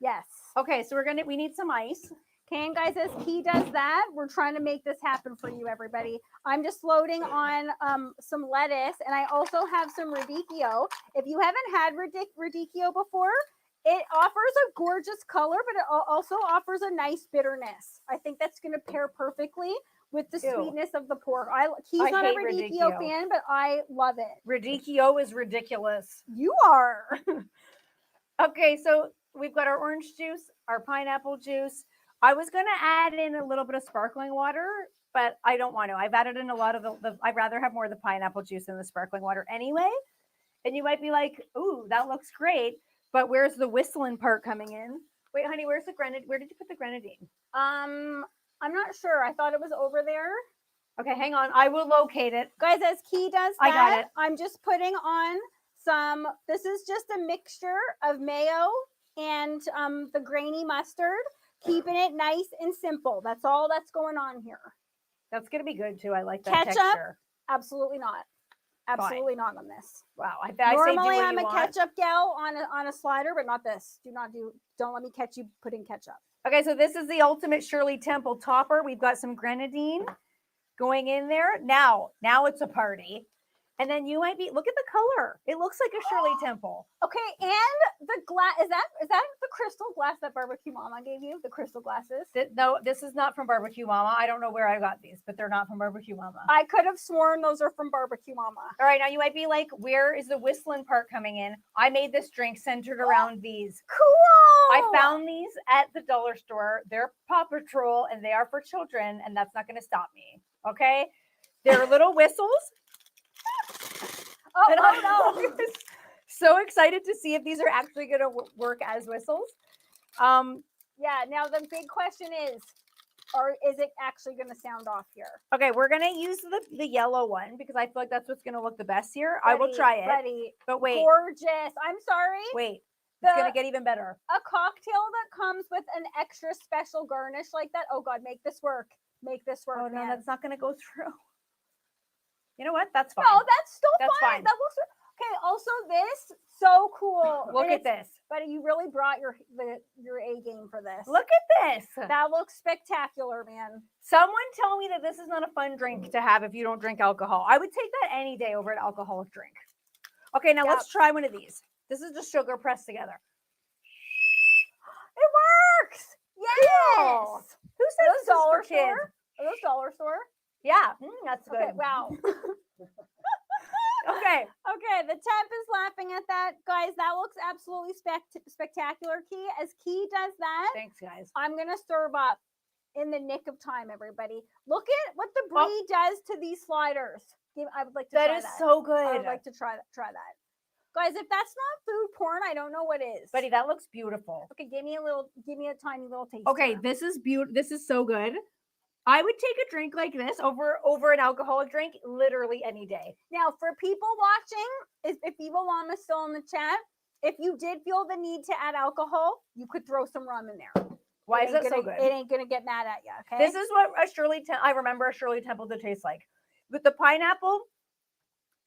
Yes. Okay, so we need some ice. Okay, and guys, as Key does that, we're trying to make this happen for you, everybody. I'm just loading on some lettuce, and I also have some radicchio. If you haven't had radicchio before, it offers a gorgeous color, but it also offers a nice bitterness. I think that's going to pair perfectly with the sweetness of the pork. Key's not a radicchio fan, but I love it. Radicchio is ridiculous. You are. Okay, so we've got our orange juice, our pineapple juice. I was going to add in a little bit of sparkling water, but I don't want to. I've added in a lot of I'd rather have more of the pineapple juice than the sparkling water anyway. And you might be like, ooh, that looks great. But where's the whistling part coming in? Wait, honey, where's the grenadine? Where did you put the grenadine? I'm not sure. I thought it was over there. Okay, hang on. I will locate it. Guys, as Key does that, I got it. I'm just putting on this is just a mixture of mayo and the grainy mustard, keeping it nice and simple. That's all that's going on here. That's going to be good too. I like that Ketchup? texture. Absolutely not. Absolutely not on this. Wow. Normally I'm a ketchup gal on a slider, but not this. Don't let me catch you putting ketchup. Okay, so this is the ultimate Shirley Temple topper. We've got some grenadine going in there. Now it's a party. And then you might be, look at the color. It looks like a Shirley Temple. Okay, and the glass, is that the crystal glass that Barbecue Mama gave you? The crystal glasses? No, this is not from Barbecue Mama. I don't know where I got these, but they're not from Barbecue Mama. I could have sworn those are from Barbecue Mama. All right, now you might be like, where is the whistling part coming in? I made this drink centered around these. Cool! I found these at the dollar store. They're Paw Patrol, and they are for children, and that's not going to stop me, okay? They're little whistles. Oh, and no. So excited to see if these are actually going to work as whistles. Yeah, now the big question is it actually going to sound off here? Okay, we're going to use the yellow one because I feel like that's what's going to look the best here. I will try it. Ready. But wait. Gorgeous. I'm sorry. Wait. It's going to get even better. A cocktail that comes with an extra special garnish like that. Oh, God, make this work. Make this work. Oh, no, man. that's not going to go through. You know what? That's fine. No, that's still fine. That looks okay. Also, this so cool. Look at this. But you really brought your A game for this. Look at this. That looks spectacular, man. Someone tell me that this is not a fun drink to have if you don't drink alcohol. I would take that any day over an alcoholic drink. Okay, now let's try one of these. This is just sugar pressed together. It works. Yes. Cool. Who said this is for kids? Are those dollar store? Yeah, that's good. Okay, wow. Okay. Okay, the temp is laughing at that. Guys, that looks absolutely spectacular, Key. As Key does that, thanks, guys. I'm going to serve up in the nick of time, everybody. Look at what the brie does to these sliders. I would like to try that. That is so good. I would like to try that. Guys, if that's not food porn, I don't know what is. Buddy, that looks beautiful. Okay, give me a tiny little taste. Okay, this is beautiful. This is so good. I would take a drink like this over an alcoholic drink literally any day. Now, for people watching, if Evil Llama's still in the chat, if you did feel the need to add alcohol, you could throw some rum in there. Why is that so good? It ain't gonna get mad at you. Okay. This is what I remember a Shirley Temple to taste like. With the pineapple,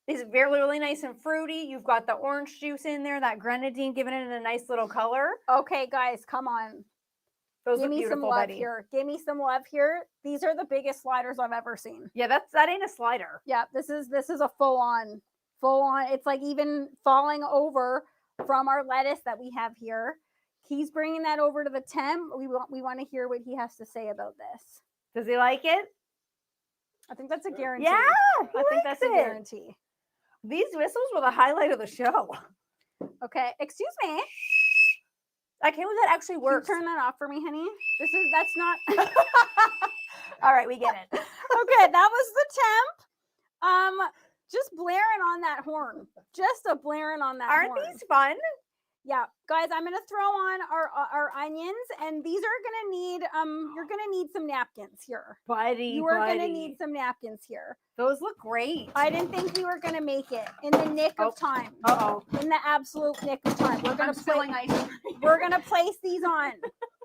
is very really nice and fruity. You've got the orange juice in there, that grenadine giving it a nice little color. Okay, guys, come on. Give me some love here. Give me some love here. These are the biggest sliders I've ever seen. Yeah, that ain't a slider. Yeah, this is a full on. It's like even falling over from our lettuce that we have here. He's bringing that over to the temp. We want to hear what he has to say about this. Does he like it? I think that's a guarantee. Yeah, I think that's a guarantee. These whistles were the highlight of the show. Okay, excuse me. I can't believe that actually works. Can you turn that off for me, honey? That's not. All right, we get it. Okay, that was the temp. Just blaring on that horn. Just a blaring on that horn. Aren't these fun? Yeah, guys, I'm gonna throw on our onions, and these are gonna need you're gonna need some napkins here. Buddy, You are gonna need some napkins here. Those look great. I didn't think we were gonna make it in the nick of time. In the absolute nick of time. We're gonna We're gonna place these on.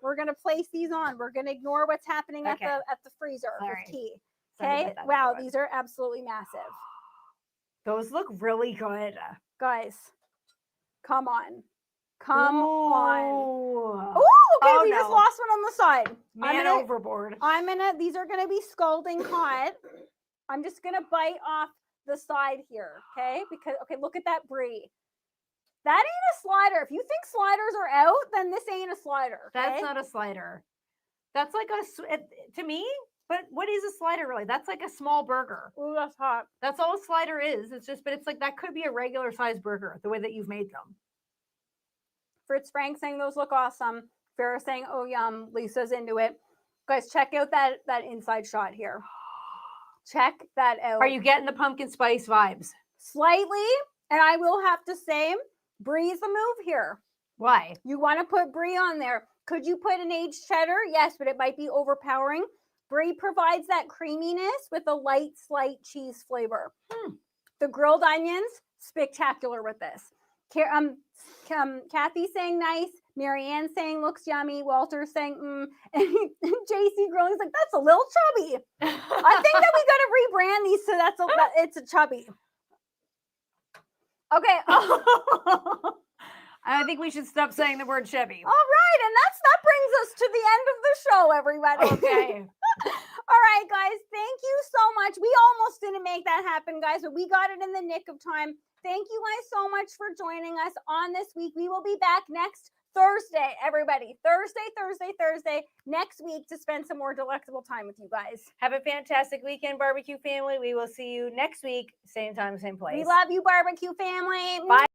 We're gonna place these on. We're gonna ignore what's happening at the freezer with tea. Okay. Wow, these are absolutely massive. Those look really good. Guys, come on. Come on. Ooh, Okay, we just lost one on the side. Man overboard. These are gonna be scalding hot. I'm just gonna bite off the side here, okay? Because look at that brie. That ain't a slider. If you think sliders are out, then this ain't a slider. Okay? That's not a slider. That's like to me. But what is a slider really? That's like a small burger. Ooh, that's hot. That's all a slider is. But it's like that could be a regular size burger the way that you've made them. Fritz Frank saying those look awesome. Farrah saying, oh, yum. Lisa's into it. Guys, check out that inside shot here. Check that out. Are you getting the pumpkin spice vibes? Slightly. And I will have to say, brie's the move here. Why? You want to put brie on there. Could you put an aged cheddar? Yes, but it might be overpowering. Brie provides that creaminess with a light, slight cheese flavor. The grilled onions, spectacular with this. Kathy saying nice. Marianne saying looks yummy. Walter saying and JC Growing's like, that's a little chubby. I think that we got to rebrand these so it's a chubby. Okay. I think we should stop saying the word chubby. All right, and that brings us to the end of the show, everybody. Okay. All right, guys, thank you so much. We almost didn't make that happen, guys, but we got it in the nick of time. Thank you guys so much for joining us on this week. We will be back next Thursday, everybody. Thursday, next week to spend some more delectable time with you guys. Have a fantastic weekend, barbecue family. We will see you next week, same time, same place. We love you, barbecue family. Bye.